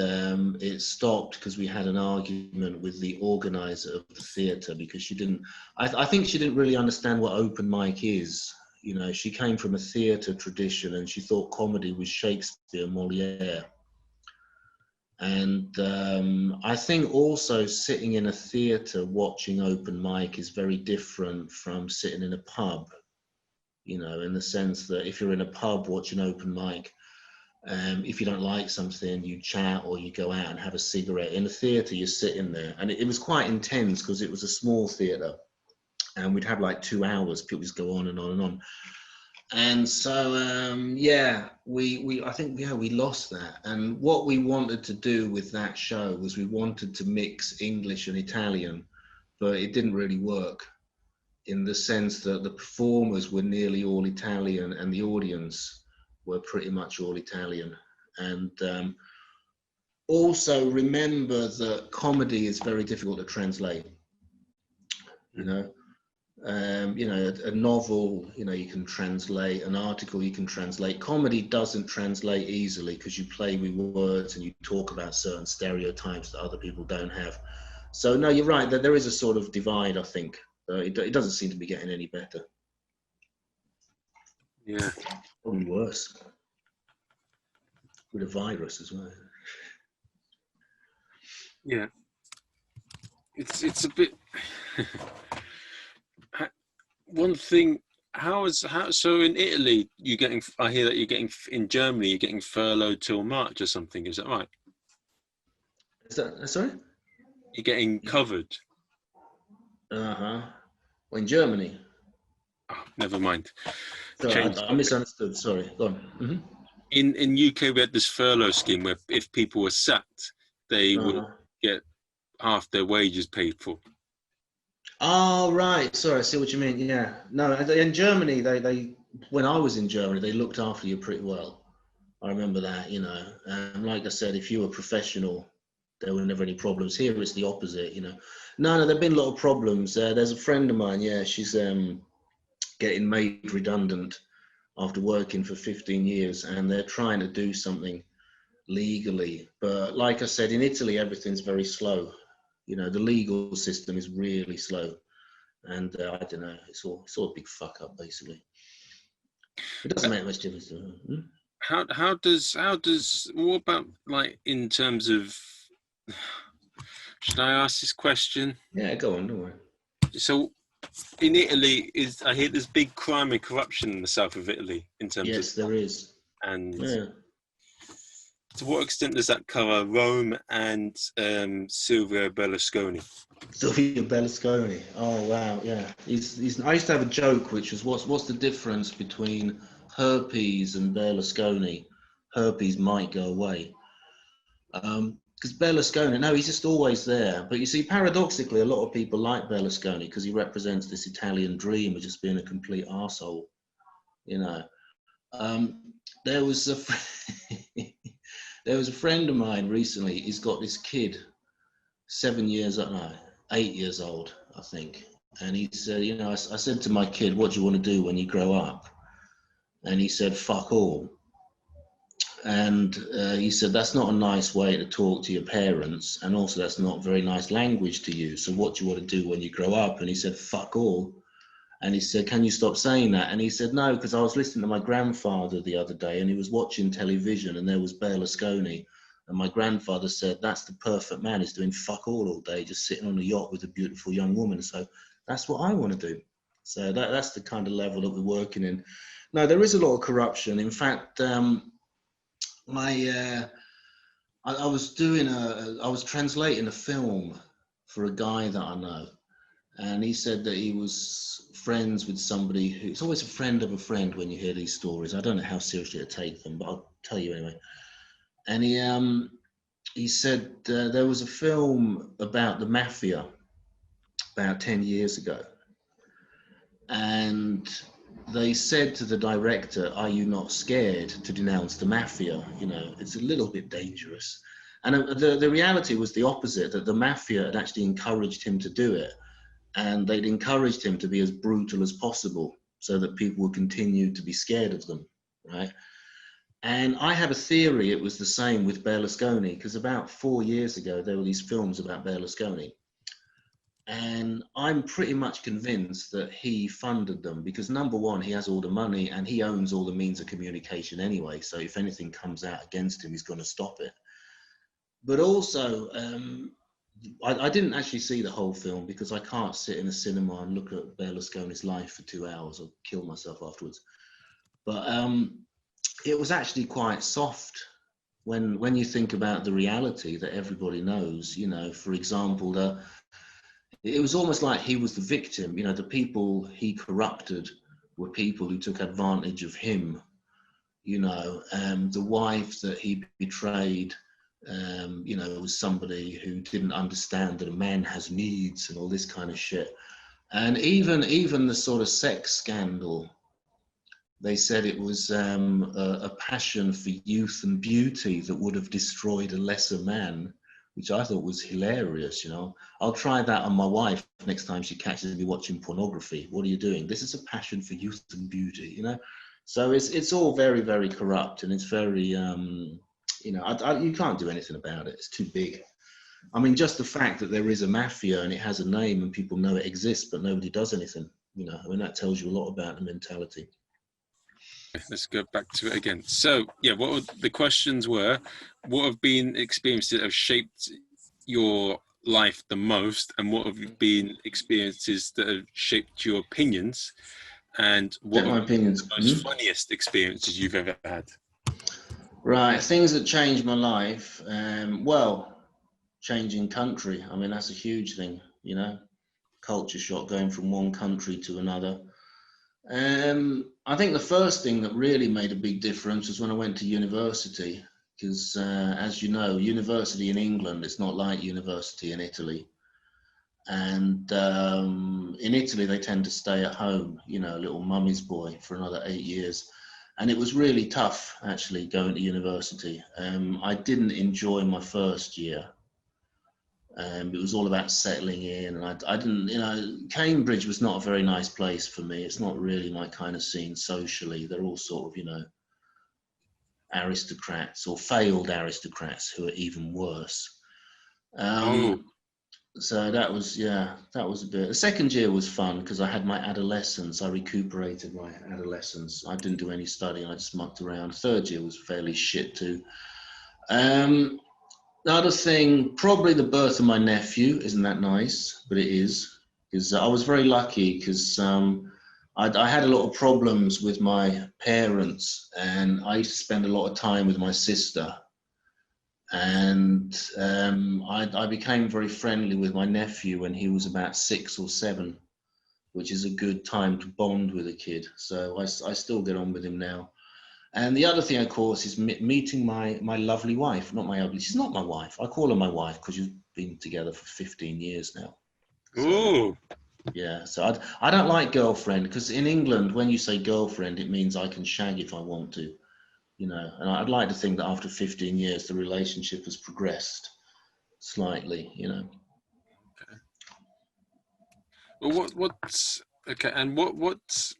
it stopped because we had an argument with the organizer of the theatre, because she didn't, I think she didn't really understand what open mic is. You know, she came from a theatre tradition and she thought comedy was Shakespeare, Moliere. And I think also sitting in a theatre watching open mic is very different from sitting in a pub, you know, in the sense that if you're in a pub watching open mic, if you don't like something, you chat or you go out and have a cigarette. In a theatre, you're sitting there. And it was quite intense because it was a small theatre. And we'd have like 2 hours. People just go on and on and on. And so, yeah, I think, yeah, we lost that. And what we wanted to do with that show was we wanted to mix English and Italian, but it didn't really work, in the sense that the performers were nearly all Italian and the audience were pretty much all Italian. And also remember that comedy is very difficult to translate. You know, a novel, you know, you can translate, an article you can translate. Comedy doesn't translate easily because you play with words and you talk about certain stereotypes that other people don't have. So no, you're right, that there is a sort of divide, I think. It doesn't seem to be getting any better. Yeah. Probably worse. With a virus as well. Yeah. It's a bit. One thing. So in Italy you getting? I hear that you're getting, in Germany you're getting furloughed till March or something. Is that right? Is that sorry? You're getting covered. Well, in Germany. Oh, never mind. Sorry, I misunderstood. Sorry. Go on. Mm-hmm. In UK we had this furlough scheme where if people were sacked, they would get half their wages paid for. Oh, right. Sorry, I see what you mean. Yeah. No, in Germany, they when I was in Germany, they looked after you pretty well. I remember that, you know. And like I said, if you were professional, there were never any problems. Here it's the opposite, you know. No, there've been a lot of problems. There's a friend of mine, yeah, she's getting made redundant after working for 15 years, and they're trying to do something legally. But like I said, in Italy, everything's very slow. You know, the legal system is really slow. And I don't know, it's all a big fuck up, basically. It doesn't make much difference. How does what about, like, in terms of, should I ask this question? Yeah, go on, don't worry. So in Italy, I hear there's big crime and corruption in the south of Italy in terms of. Yes, there is. And yeah. To what extent does that cover Rome and Silvio Berlusconi? Silvio Berlusconi. Oh wow, yeah. He's. I used to have a joke, which was, what's the difference between herpes and Berlusconi? Herpes might go away. Because Berlusconi, no, he's just always there. But you see, paradoxically, a lot of people like Berlusconi because he represents this Italian dream of just being a complete arsehole. You know, there was a friend of mine recently. He's got this kid, 8 years old, I think. And he said, you know, I said to my kid, what do you want to do when you grow up? And he said, fuck all. And he said, that's not a nice way to talk to your parents. And also that's not very nice language to use. So what do you want to do when you grow up? And he said, fuck all. And he said, can you stop saying that? And he said, no, because I was listening to my grandfather the other day and he was watching television and there was Berlusconi. And my grandfather said, that's the perfect man. He's doing fuck all day, just sitting on a yacht with a beautiful young woman. So that's what I want to do. So that's the kind of level that we're working in. No, there is a lot of corruption. In fact, I was translating a film for a guy that I know. And he said that he was friends with somebody it's always a friend of a friend when you hear these stories. I don't know how seriously to take them, but I'll tell you anyway. And he said there was a film about the mafia about 10 years ago. And they said to the director, are you not scared to denounce the mafia? You know, it's a little bit dangerous. And the reality was the opposite, that the mafia had actually encouraged him to do it. and they'd encouraged him to be as brutal as possible so that people would continue to be scared of them, right? And I have a theory it was the same with Berlusconi, because about 4 years ago, there were these films about Berlusconi. And I'm pretty much convinced that he funded them because, number one, he has all the money and he owns all the means of communication anyway. So if anything comes out against him, he's going to stop it. But also, I didn't actually see the whole film because I can't sit in a cinema and look at Berlusconi's life for 2 hours. I'll kill myself afterwards. But it was actually quite soft when you think about the reality that everybody knows. You know, for example, it was almost like he was the victim. You know, the people he corrupted were people who took advantage of him. You know, the wife that he betrayed, you know, was somebody who didn't understand that a man has needs and all this kind of shit. And even the sort of sex scandal, they said it was a passion for youth and beauty that would have destroyed a lesser man, which I thought was hilarious. You know, I'll try that on my wife next time she catches me watching pornography. What are you doing? This is a passion for youth and beauty, you know. So it's all very, very corrupt, and it's very, you know, you can't do anything about it. It's too big. I mean, just the fact that there is a mafia and it has a name and people know it exists, but nobody does anything, you know, I mean, that tells you a lot about the mentality. Let's go back to it again. So, yeah, the questions were, what have been experiences that have shaped your life the most, and what have been experiences that have shaped your opinions, and what my opinions. the most funniest experiences you've ever had? Right, things that changed my life. Well, changing country. I mean, that's a huge thing, you know, culture shock, going from one country to another. I think the first thing that really made a big difference was when I went to university, because as you know, university in England, it's not like university in Italy. And in Italy, they tend to stay at home, you know, a little mummy's boy for another 8 years. And it was really tough, actually, going to university. I didn't enjoy my first year. It was all about settling in, and I didn't, you know, Cambridge was not a very nice place for me. It's not really my kind of scene socially. They're all sort of, you know, aristocrats or failed aristocrats who are even worse. So that was, yeah, that was a bit. The second year was fun because I had my adolescence. I recuperated my adolescence. I didn't do any studying. I just mucked around. Third year was fairly shit too. Another thing, probably the birth of my nephew. Isn't that nice? But it is, because I was very lucky because I had a lot of problems with my parents, and I used to spend a lot of time with my sister. And I became very friendly with my nephew when he was about 6 or 7, which is a good time to bond with a kid. So I still get on with him now. And the other thing, of course, is meeting my lovely wife. Not my ugly. She's not my wife. I call her my wife because we've been together for 15 years now. So, Ooh. yeah. So I don't like girlfriend because in England, when you say girlfriend, it means I can shag if I want to, you know. And I'd like to think that after 15 years, the relationship has progressed slightly, you know. Okay. Well, what's okay? And what's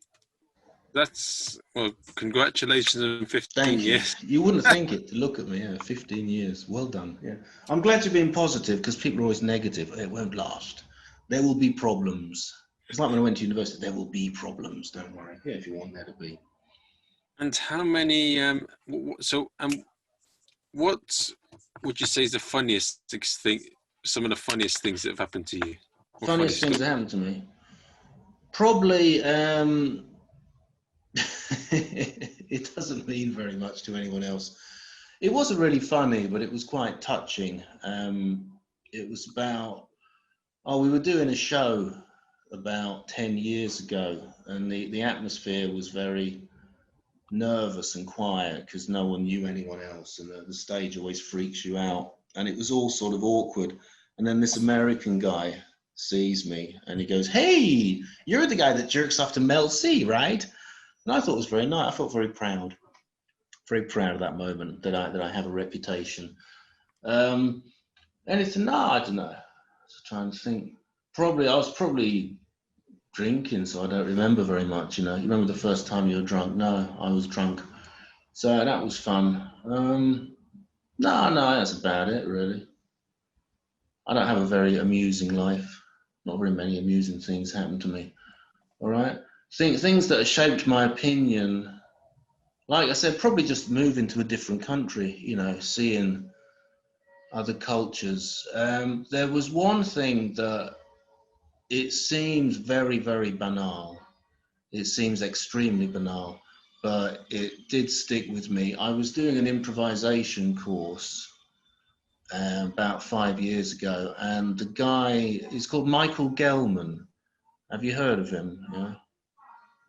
that's well, congratulations on 15 Thank you. years. You wouldn't think it to look at me. Yeah, 15 years. Well done. Yeah. I'm glad you're being positive because people are always negative. It won't last. There will be problems. It's like when I went to university, there will be problems. Don't worry. Yeah, if you want there to be. And how many? What would you say is the funniest thing? Some of the funniest things that have happened to you? Funniest things that happened to me? Probably, it doesn't mean very much to anyone else. It wasn't really funny, but it was quite touching. It was about, we were doing a show about 10 years ago, and the atmosphere was very nervous and quiet because no one knew anyone else, and the stage always freaks you out, and it was all sort of awkward. And then this American guy sees me and he goes, "Hey, you're the guy that jerks off to Mel C, right?" And I thought it was very nice. I felt very proud of that moment that I have a reputation. Anything? No, I don't know. Just trying to think. I was probably drinking, so I don't remember very much. You remember the first time you were drunk? No, I was drunk, so that was fun. No, that's about it, really. I don't have a very amusing life. Not very many amusing things happen to me. All right, things that have shaped my opinion. Like I said, probably just moving to a different country. Seeing other cultures. There was one thing that it seems very, very banal. It seems extremely banal, but it did stick with me. I was doing an improvisation course about 5 years ago, and the guy is called Michael Gelman. Have you heard of him? Yeah.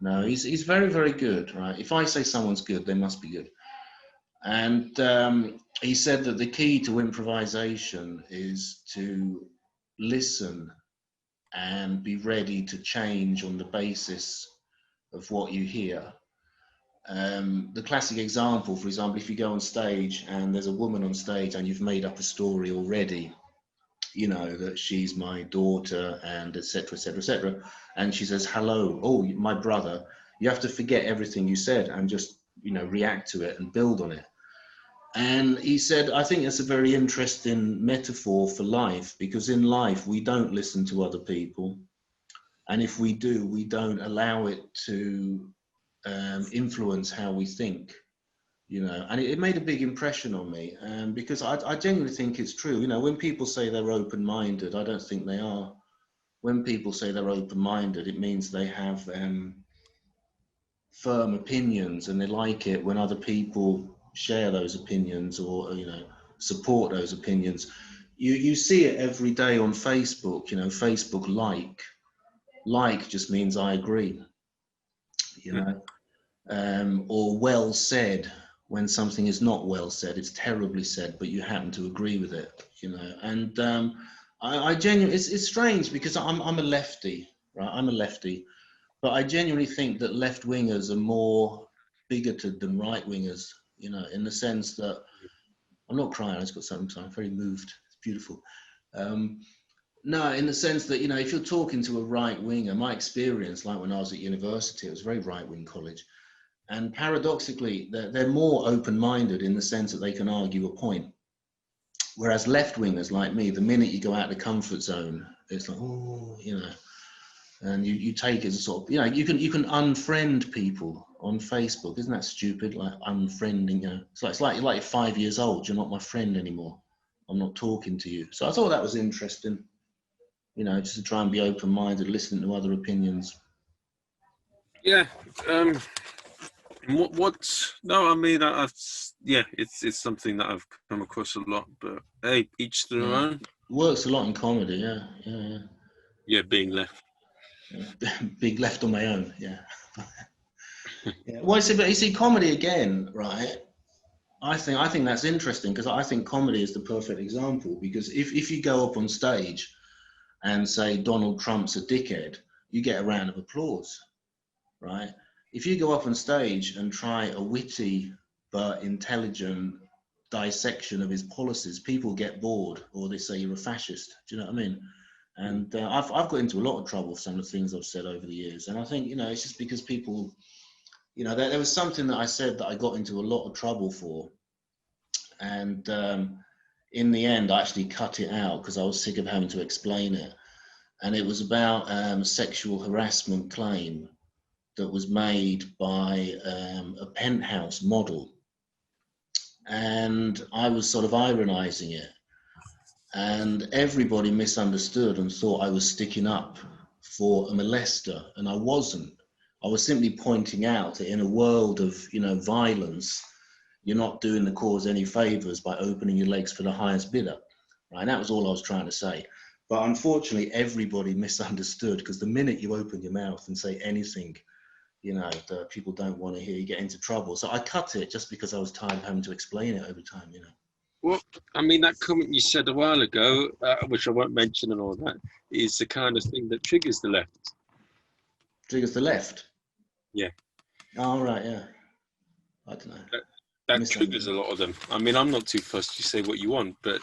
No, he's very, very good, right? If I say someone's good, they must be good. And he said that the key to improvisation is to listen and be ready to change on the basis of what you hear. The classic example, for example, if you go on stage and there's a woman on stage and you've made up a story already, that she's my daughter and etc., etc., etc., and she says, hello, oh, my brother, you have to forget everything you said and just, react to it and build on it. And he said, I think it's a very interesting metaphor for life, because in life, we don't listen to other people. And if we do, we don't allow it to influence how we think, and it made a big impression on me, because I genuinely think it's true. When people say they're open-minded, I don't think they are. When people say they're open-minded, it means they have firm opinions, and they like it when other people share those opinions or support those opinions. You see it every day on Facebook. Facebook like just means I agree, or well said, when something is not well said, it's terribly said, but you happen to agree with it, and I genuinely, it's strange because I'm a lefty, right? I'm a lefty, but I genuinely think that left wingers are more bigoted than right wingers, in the sense that, I'm not crying, I just got something, so I'm very moved. It's beautiful. No, in the sense that, if you're talking to a right winger, my experience, like when I was at university, it was a very right wing college. And paradoxically, they're more open-minded in the sense that they can argue a point. Whereas left-wingers like me, the minute you go out of the comfort zone, it's like, oh, and you take it as a sort of, you can unfriend people on Facebook. Isn't that stupid? Like unfriending, it's like you're 5 years old, you're not my friend anymore. I'm not talking to you. So I thought that was interesting, just to try and be open-minded, listening to other opinions. Yeah. No, I mean, it's something that I've come across a lot, but hey, each to their own. Works a lot in comedy, yeah. Yeah, being left. Yeah. Big left on my own, yeah. Yeah. Well, you see, comedy again, right? I think that's interesting, because I think comedy is the perfect example, because if you go up on stage and say Donald Trump's a dickhead, you get a round of applause, right? If you go up on stage and try a witty but intelligent dissection of his policies, people get bored, or they say you're a fascist. Do you know what I mean? And I've got into a lot of trouble for some of the things I've said over the years. And I think, it's just because people, there was something that I said that I got into a lot of trouble for. And in the end, I actually cut it out because I was sick of having to explain it. And it was about a sexual harassment claim that was made by a penthouse model. And I was sort of ironizing it. And everybody misunderstood and thought I was sticking up for a molester, and I wasn't. I was simply pointing out that in a world of, violence, you're not doing the cause any favors by opening your legs for the highest bidder, right? And that was all I was trying to say. But unfortunately, everybody misunderstood, because the minute you open your mouth and say anything, that people don't want to hear, you get into trouble. So I cut it just because I was tired of having to explain it over time, Well, I mean, that comment you said a while ago, which I won't mention and all that, is the kind of thing that triggers the left. Triggers the left? Yeah. Oh, right, yeah. I don't know. That triggers a lot of them. I mean, I'm not too fussed. You say what you want, but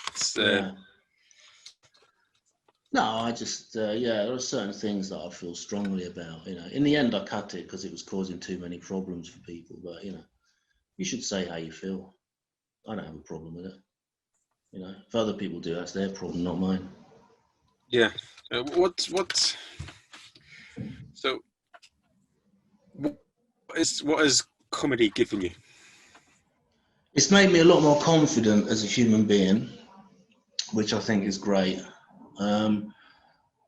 No, I just, yeah, there are certain things that I feel strongly about. In the end, I cut it because it was causing too many problems for people. But you should say how you feel. I don't have a problem with it. If other people do, that's their problem, not mine. Yeah. What? So, what has comedy given you? It's made me a lot more confident as a human being, which I think is great. Um,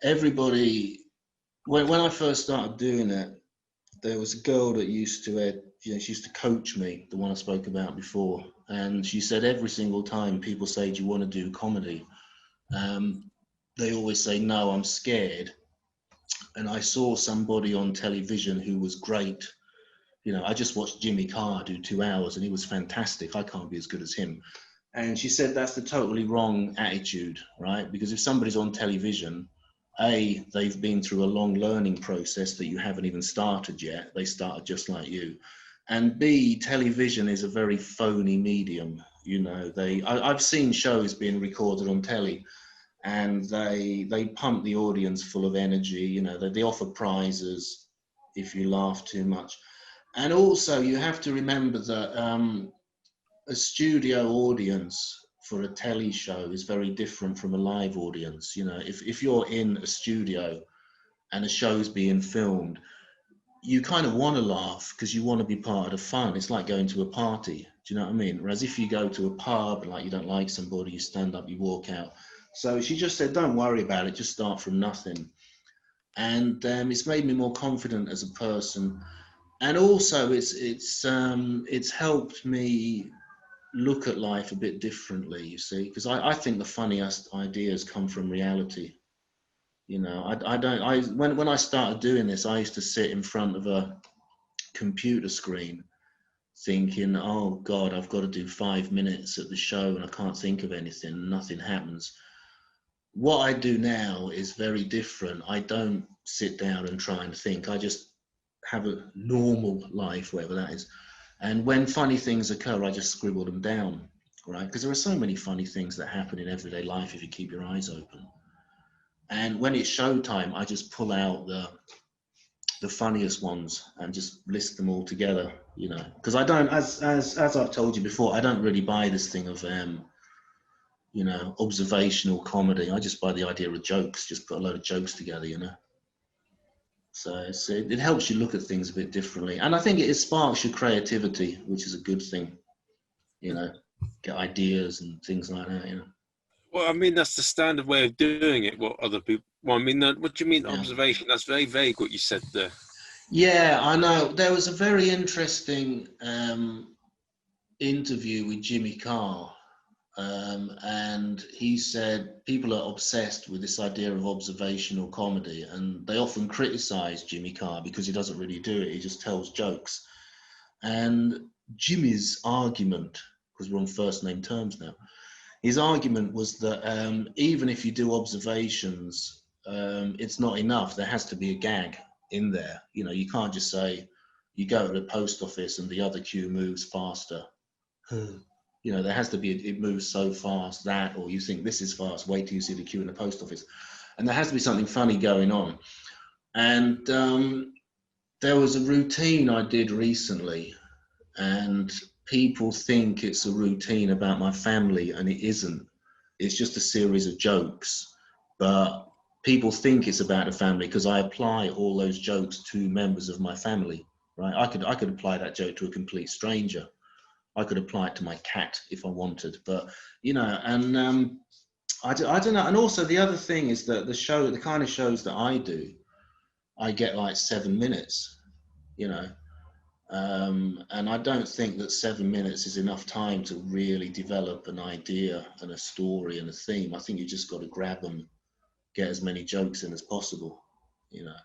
everybody, when I first started doing it, there was a girl that used to, she used to coach me, the one I spoke about before, and she said every single time people say, "Do you want to do comedy?" They always say, "No, I'm scared." And I saw somebody on television who was great. I just watched Jimmy Carr do 2 hours, and he was fantastic. I can't be as good as him. And she said that's the totally wrong attitude, right? Because if somebody's on television, A, they've been through a long learning process that you haven't even started yet. They started just like you. And B, television is a very phony medium. I've seen shows being recorded on telly, and they pump the audience full of energy. They offer prizes if you laugh too much. And also, you have to remember that a studio audience for a telly show is very different from a live audience. If you're in a studio and a show's being filmed, you kind of want to laugh because you want to be part of the fun. It's like going to a party. Do you know what I mean? Whereas if you go to a pub, like you don't like somebody, you stand up, you walk out. So she just said, don't worry about it, just start from nothing. And it's made me more confident as a person. And also, it's helped me look at life a bit differently, you see, because I think the funniest ideas come from reality. I don't, when I started doing this, I used to sit in front of a computer screen thinking, oh God, I've got to do 5 minutes at the show and I can't think of anything, nothing happens. What I do now is very different. I don't sit down and try and think. I just have a normal life, whatever that is. And when funny things occur, I just scribble them down, right? Because there are so many funny things that happen in everyday life if you keep your eyes open. And when it's showtime, I just pull out the funniest ones and just list them all together, because I don't, as I've told you before, I don't really buy this thing of observational comedy. I just buy the idea of jokes, just put a load of jokes together. So it helps you look at things a bit differently, and I think it sparks your creativity, which is a good thing. Get ideas and things like that. Well, I mean, that's the standard way of doing it. What other people? Well, I mean, what do you mean Yeah. observation? That's very vague what you said there. Yeah, I know. There was a very interesting interview with Jimmy Carr, and he said people are obsessed with this idea of observational comedy, and they often criticize Jimmy Carr because he doesn't really do it. He just tells jokes. And Jimmy's argument, because we're on first name terms now, his argument was that even if you do observations, it's not enough. There has to be a gag in there. You can't just say you go to the post office and the other queue moves faster. There has to be, it moves so fast that, or you think this is fast, wait till you see the queue in the post office. And there has to be something funny going on. And there was a routine I did recently, and people think it's a routine about my family, and it isn't. It's just a series of jokes, but people think it's about the family because I apply all those jokes to members of my family, right? I could apply that joke to a complete stranger. I could apply it to my cat if I wanted, but and I don't know. And also the other thing is that the kind of shows that I do, I get like 7 minutes, you know, and I don't think that 7 minutes is enough time to really develop an idea and a story and a theme. I think you just got to grab them, get as many jokes in as possible, you know.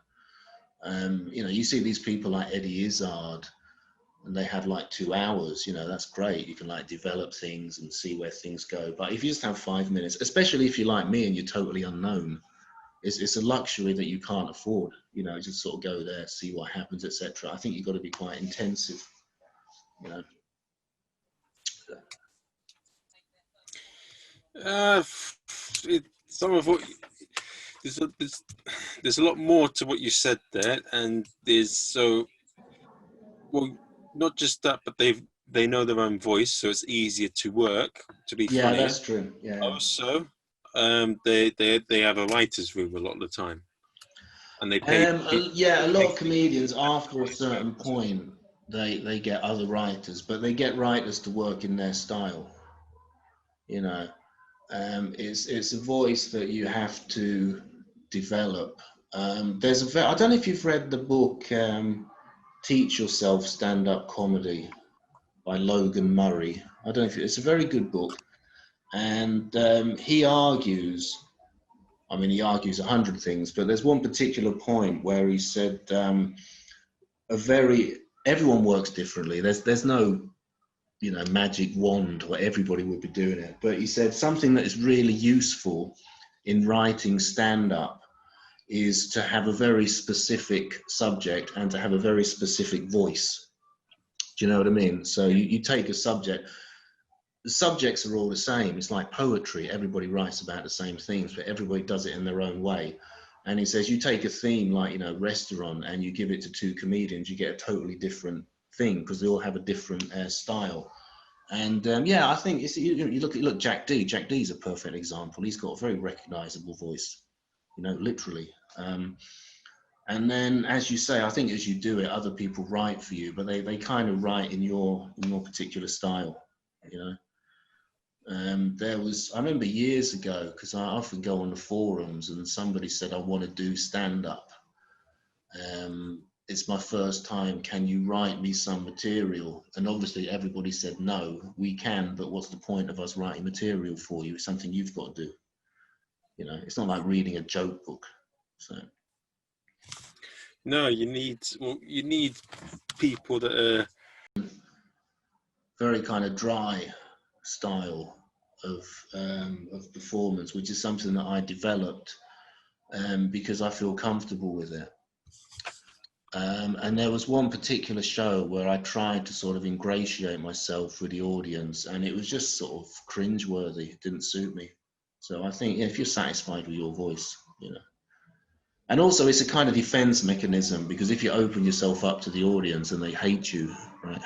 You see these people like Eddie Izzard, and they have like 2 hours. That's great. You can like develop things and see where things go. But if you just have 5 minutes, especially if you're like me and you're totally unknown, it's a luxury that you can't afford. Just sort of go there, see what happens, etc. I think you've got to be quite intensive. You know. Some of what there's a lot more to what you said there, and well, not just that, but they know their own voice, so it's easier to work to be Yeah, funnier. that's true. Yeah. Also, they have a writer's room a lot of the time, and they pay. Yeah, a lot of comedians after a certain point they get other writers, but they get writers to work in their style. You know, it's a voice that you have to develop. I don't know if you've read the book Teach Yourself Stand-Up Comedy by Logan Murray. I don't know if it's a very good book, and he argues. I mean, he argues 100 things, but there's one particular point where he said everyone works differently. There's no magic wand where everybody would be doing it. But he said something that is really useful in writing stand-up is to have a very specific subject and to have a very specific voice. Do you know what I mean? So you take a subject. The subjects are all the same. It's like poetry. Everybody writes about the same things, but everybody does it in their own way. And he says, you take a theme like, restaurant, and you give it to two comedians, you get a totally different thing because they all have a different style. And yeah, I think you look Jack D. Jack D's a perfect example. He's got a very recognizable voice, literally. And then, as you say, I think as you do it, other people write for you, but they kind of write in your particular style, I remember years ago, because I often go on the forums, and somebody said, I want to do stand-up. It's my first time. Can you write me some material? And obviously everybody said, no, we can, but what's the point of us writing material for you? It's something you've got to do. It's not like reading a joke book. So. No, you need people that are very kind of dry style of performance, which is something that I developed because I feel comfortable with it. And there was one particular show where I tried to sort of ingratiate myself with the audience, and it was just sort of cringeworthy. It didn't suit me. So I think if you're satisfied with your voice, And also it's a kind of defense mechanism, because if you open yourself up to the audience and they hate you, right,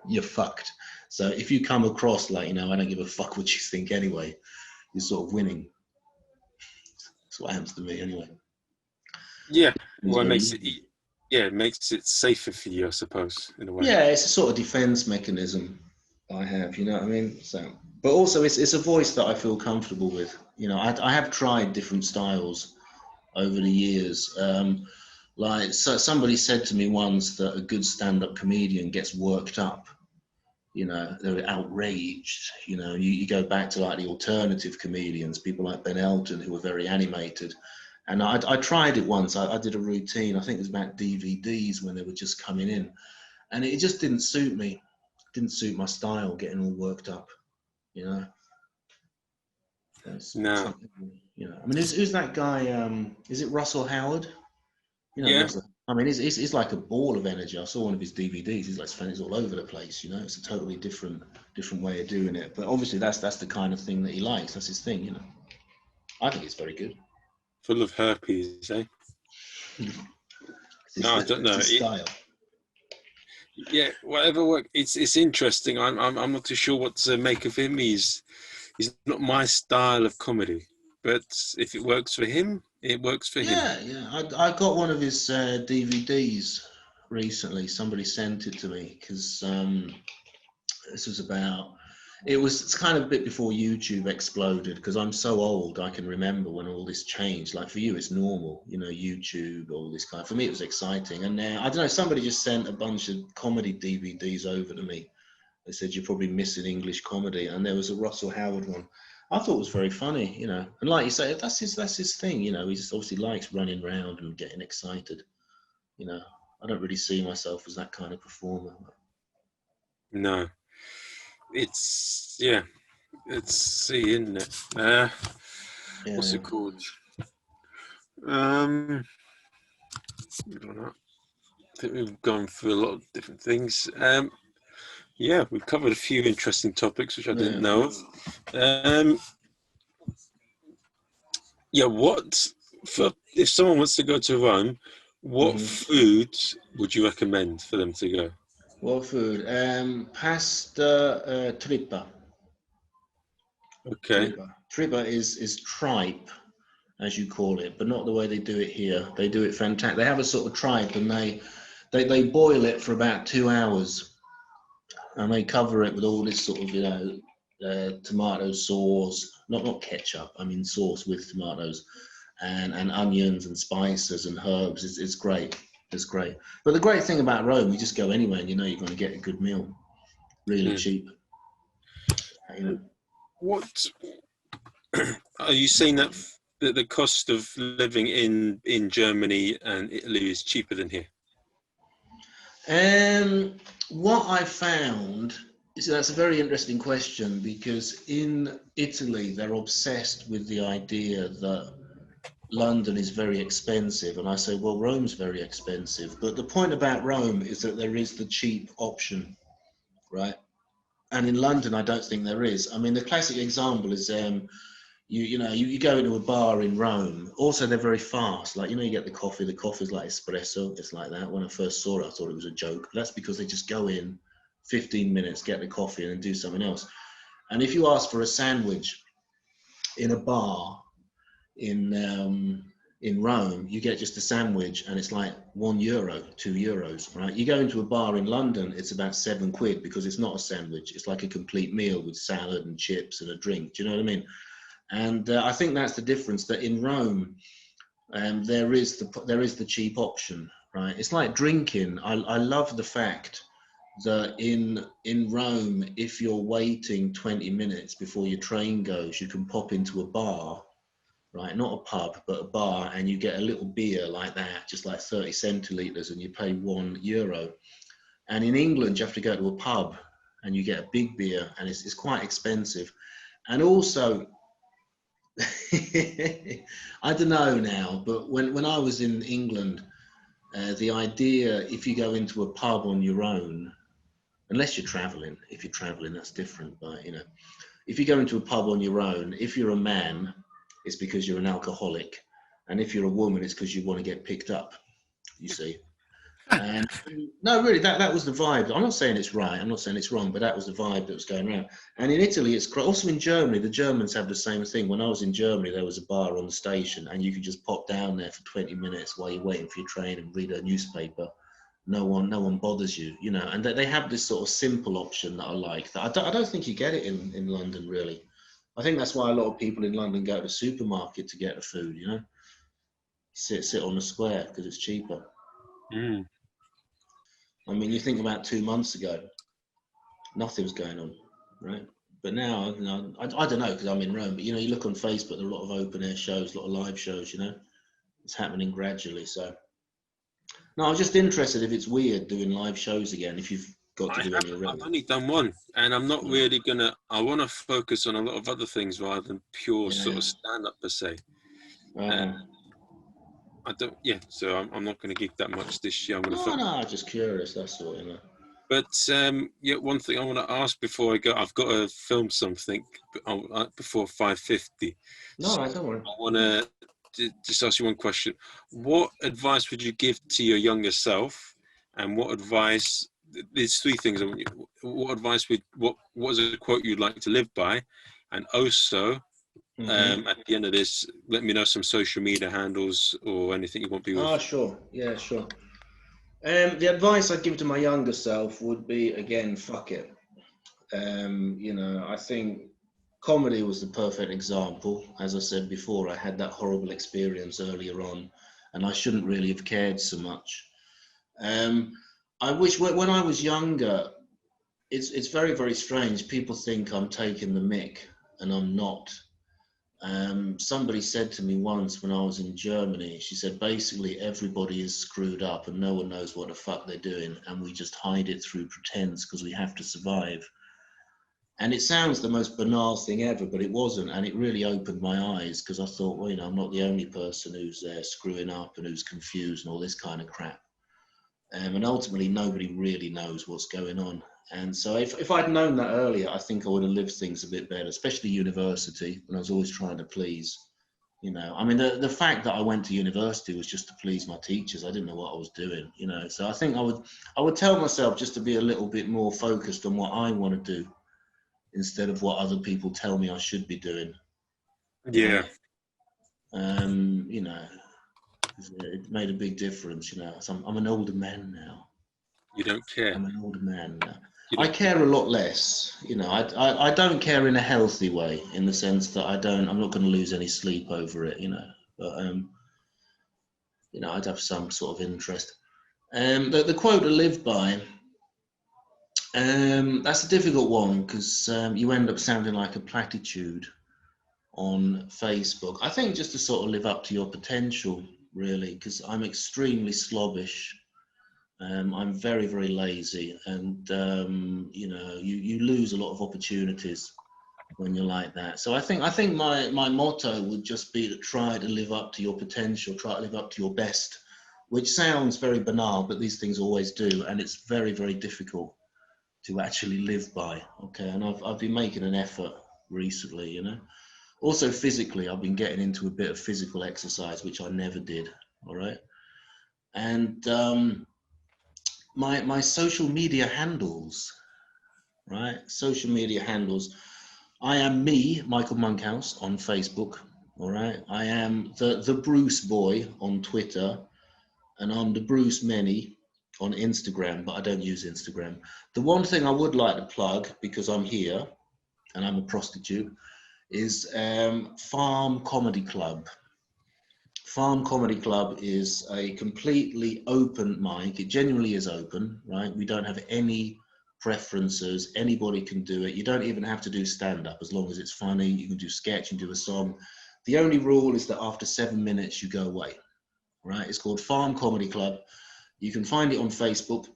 you're fucked. So if you come across like, I don't give a fuck what you think anyway, you're sort of winning. That's what happens to me anyway. Yeah, well, it makes it safer for you, I suppose, in a way. Yeah, it's a sort of defense mechanism I have, you know what I mean? So, but also it's a voice that I feel comfortable with. I have tried different styles over the years. So somebody said to me once that a good stand-up comedian gets worked up. They're outraged. You go back to like the alternative comedians, people like Ben Elton, who were very animated. And I tried it once. I did a routine. I think it was about DVDs when they were just coming in, and it just didn't suit me. It didn't suit my style, getting all worked up. No. I mean, who's that guy? Is it Russell Howard? Yeah. Russell. I mean, he's like a ball of energy. I saw one of his DVDs. He's like it's all over the place. It's a totally different way of doing it. But obviously, that's the kind of thing that he likes. That's his thing. I think it's very good. Full of herpes, eh? No, I don't know. Style. Yeah, whatever work. It's interesting. I'm not too sure what to make of him. He's not my style of comedy, but if it works for him, it works for him. Yeah. I got one of his DVDs recently. Somebody sent it to me because it's kind of a bit before YouTube exploded, because I'm so old I can remember when all this changed. Like for you it's normal, YouTube, all this kind. For me it was exciting. And now, I don't know, somebody just sent a bunch of comedy DVDs over to me. They said you're probably missing English comedy, and there was a Russell Howard one. I thought it was very funny, and like you say, that's his thing. He just obviously likes running around and getting excited. I don't really see myself as that kind of performer. No. It's isn't it? What's it called? I don't know. I think we've gone through a lot of different things. We've covered a few interesting topics which I didn't know of. For if someone wants to go to Rome, what Hmm. foods would you recommend for them to go? What food? Pasta, trippa. Okay. Trippa. Trippa is tripe, as you call it, but not the way they do it here. They do it fantastic. They have a sort of tripe, and they boil it for about 2 hours, and they cover it with all this sort of tomato sauce, not ketchup. I mean sauce with tomatoes, and onions and spices and herbs. It's great. It's great. But the great thing about Rome, you just go anywhere and you know you're going to get a good meal, really Mm. cheap. You know. What are you saying that the cost of living in Germany and Italy is cheaper than here? What I found is that's a very interesting question because in Italy they're obsessed with the idea that London is very expensive, and I say, well, Rome's very expensive. But the point about Rome is that there is the cheap option, right? And in London, I don't think there is. I mean, the classic example is you go into a bar in Rome. Also, they're very fast. Like, you get the coffee. The coffee's like espresso. It's like that. When I first saw it, I thought it was a joke. But that's because they just go in 15 minutes, get the coffee, and then do something else. And if you ask for a sandwich in a bar in Rome, you get just a sandwich, and it's like €1, €2, right? You go into a bar in London, it's about £7 because it's not a sandwich. It's like a complete meal with salad and chips and a drink. Do you know what I mean? And I think that's the difference. That in Rome, there is the cheap option, right? It's like drinking. I love the fact that in Rome, if you're waiting 20 minutes before your train goes, you can pop into a bar, right? Not a pub, but a bar, and you get a little beer like that, just like 30 centilitres, and you pay €1. And in England, you have to go to a pub and you get a big beer, and it's quite expensive. And also, I don't know now, but when I was in England, the idea, if you go into a pub on your own, unless you're traveling, if you're traveling, that's different. But if you go into a pub on your own, if you're a man, it's because you're an alcoholic, and if you're a woman, it's because you want to get picked up. You see. And no, really, that was the vibe. I'm not saying it's right. I'm not saying it's wrong, but that was the vibe that was going around. And in Italy, it's also in Germany. The Germans have the same thing. When I was in Germany, there was a bar on the station, and you could just pop down there for 20 minutes while you're waiting for your train and read a newspaper. No one bothers you, And they have this sort of simple option that I like. That I don't think you get it in London, really. I think that's why a lot of people in London go to the supermarket to get the food. Sit on the square because it's cheaper. Mm. I mean, you think about 2 months ago, nothing was going on, right? But now, I don't know because I'm in Rome. But you look on Facebook, there are a lot of open air shows, a lot of live shows. It's happening gradually. So, no, I'm just interested if it's weird doing live shows again. If you've got to do any I've already. only done one, and I'm not Yeah, really gonna. I want to focus on a lot of other things rather than pure yeah, sort yeah. of stand-up per se. Uh, And I don't. Yeah, so I'm not going to give that much this year. I'm going to no, focus. I'm just curious. That's all. But yeah, one thing I want to ask before I go, I've got to film something before 5:50. No, So I don't worry. I want to just ask you one question. What advice would you give to your younger self? And what advice? There's three things. What advice what is a quote you'd like to live by? And also, Mm-hmm. at the end of this, let me know some social media handles or anything you want people. Ah, sure. Yeah, sure. The advice I'd give to my younger self would be, again, fuck it. I think comedy was the perfect example. As I said before, I had that horrible experience earlier on, and I shouldn't really have cared so much. I wish when I was younger, it's very, very strange. People think I'm taking the mick, and I'm not. Somebody said to me once when I was in Germany, she said, basically everybody is screwed up and no one knows what the fuck they're doing, and we just hide it through pretense because we have to survive. And it sounds the most banal thing ever, but it wasn't. And it really opened my eyes because I thought, well, I'm not the only person who's screwing up and who's confused and all this kind of crap. And ultimately, nobody really knows what's going on. And so if I'd known that earlier, I think I would have lived things a bit better, especially university, when I was always trying to please. You know, I mean, the fact that I went to university was just to please my teachers. I didn't know what I was doing, you know. So I think I would tell myself just to be a little bit more focused on what I want to do instead of what other people tell me I should be doing. Yeah. Right? You know, it made a big difference, you know. So I'm an older man now. You don't care. I'm an older man now. You I don't, care a lot less, you know. I don't care in a healthy way, in the sense that I'm not going to lose any sleep over it, you know. But you know, I'd have some sort of interest. The quote to live by, that's a difficult one because you end up sounding like a platitude on Facebook. I think just to sort of live up to your potential, really, because I'm extremely slobbish. I'm very, very lazy, and you know, you lose a lot of opportunities when you're like that. So I think my motto would just be to try to live up to your potential, try to live up to your best, which sounds very banal, but these things always do, and it's very, very difficult to actually live by. Okay, and I've been making an effort recently, you know. Also physically, I've been getting into a bit of physical exercise, which I never did. All right, and my social media handles, right? Social media handles. I am me, Michael Monkhouse, on Facebook. All right. I am the Bruce Boy on Twitter, and I'm the Bruce Many on Instagram, but I don't use Instagram. The one thing I would like to plug, because I'm here and I'm a prostitute, is Farm Comedy Club. Farm Comedy Club is a completely open mic. It genuinely is open, right? We don't have any preferences. Anybody can do it. You don't even have to do stand-up as long as it's funny. You can do sketch and do a song. The only rule is that after 7 minutes, you go away, right? It's called Farm Comedy Club. You can find it on Facebook.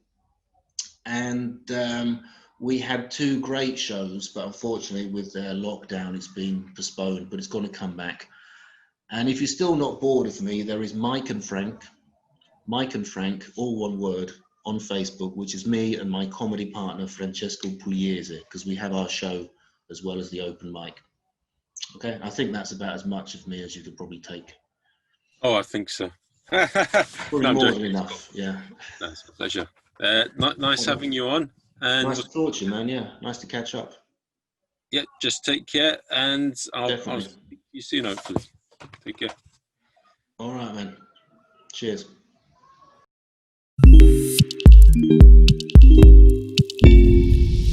And we had 2 great shows, but unfortunately with lockdown, it's been postponed, but it's going to come back. And if you're still not bored of me, there is Mike and Frank, all one word, on Facebook, which is me and my comedy partner, Francesco Pugliese, because we have our show as well as the open mic. Okay, I think that's about as much of me as you could probably take. oh, I think so. Probably No, more than enough, yeah. no, it's a pleasure. Nice having you on. And Nice to talk to you, man, yeah. Nice to catch up. yeah, just take care, and I'll Definitely. see you soon, hopefully. Take care. All right, man. Cheers.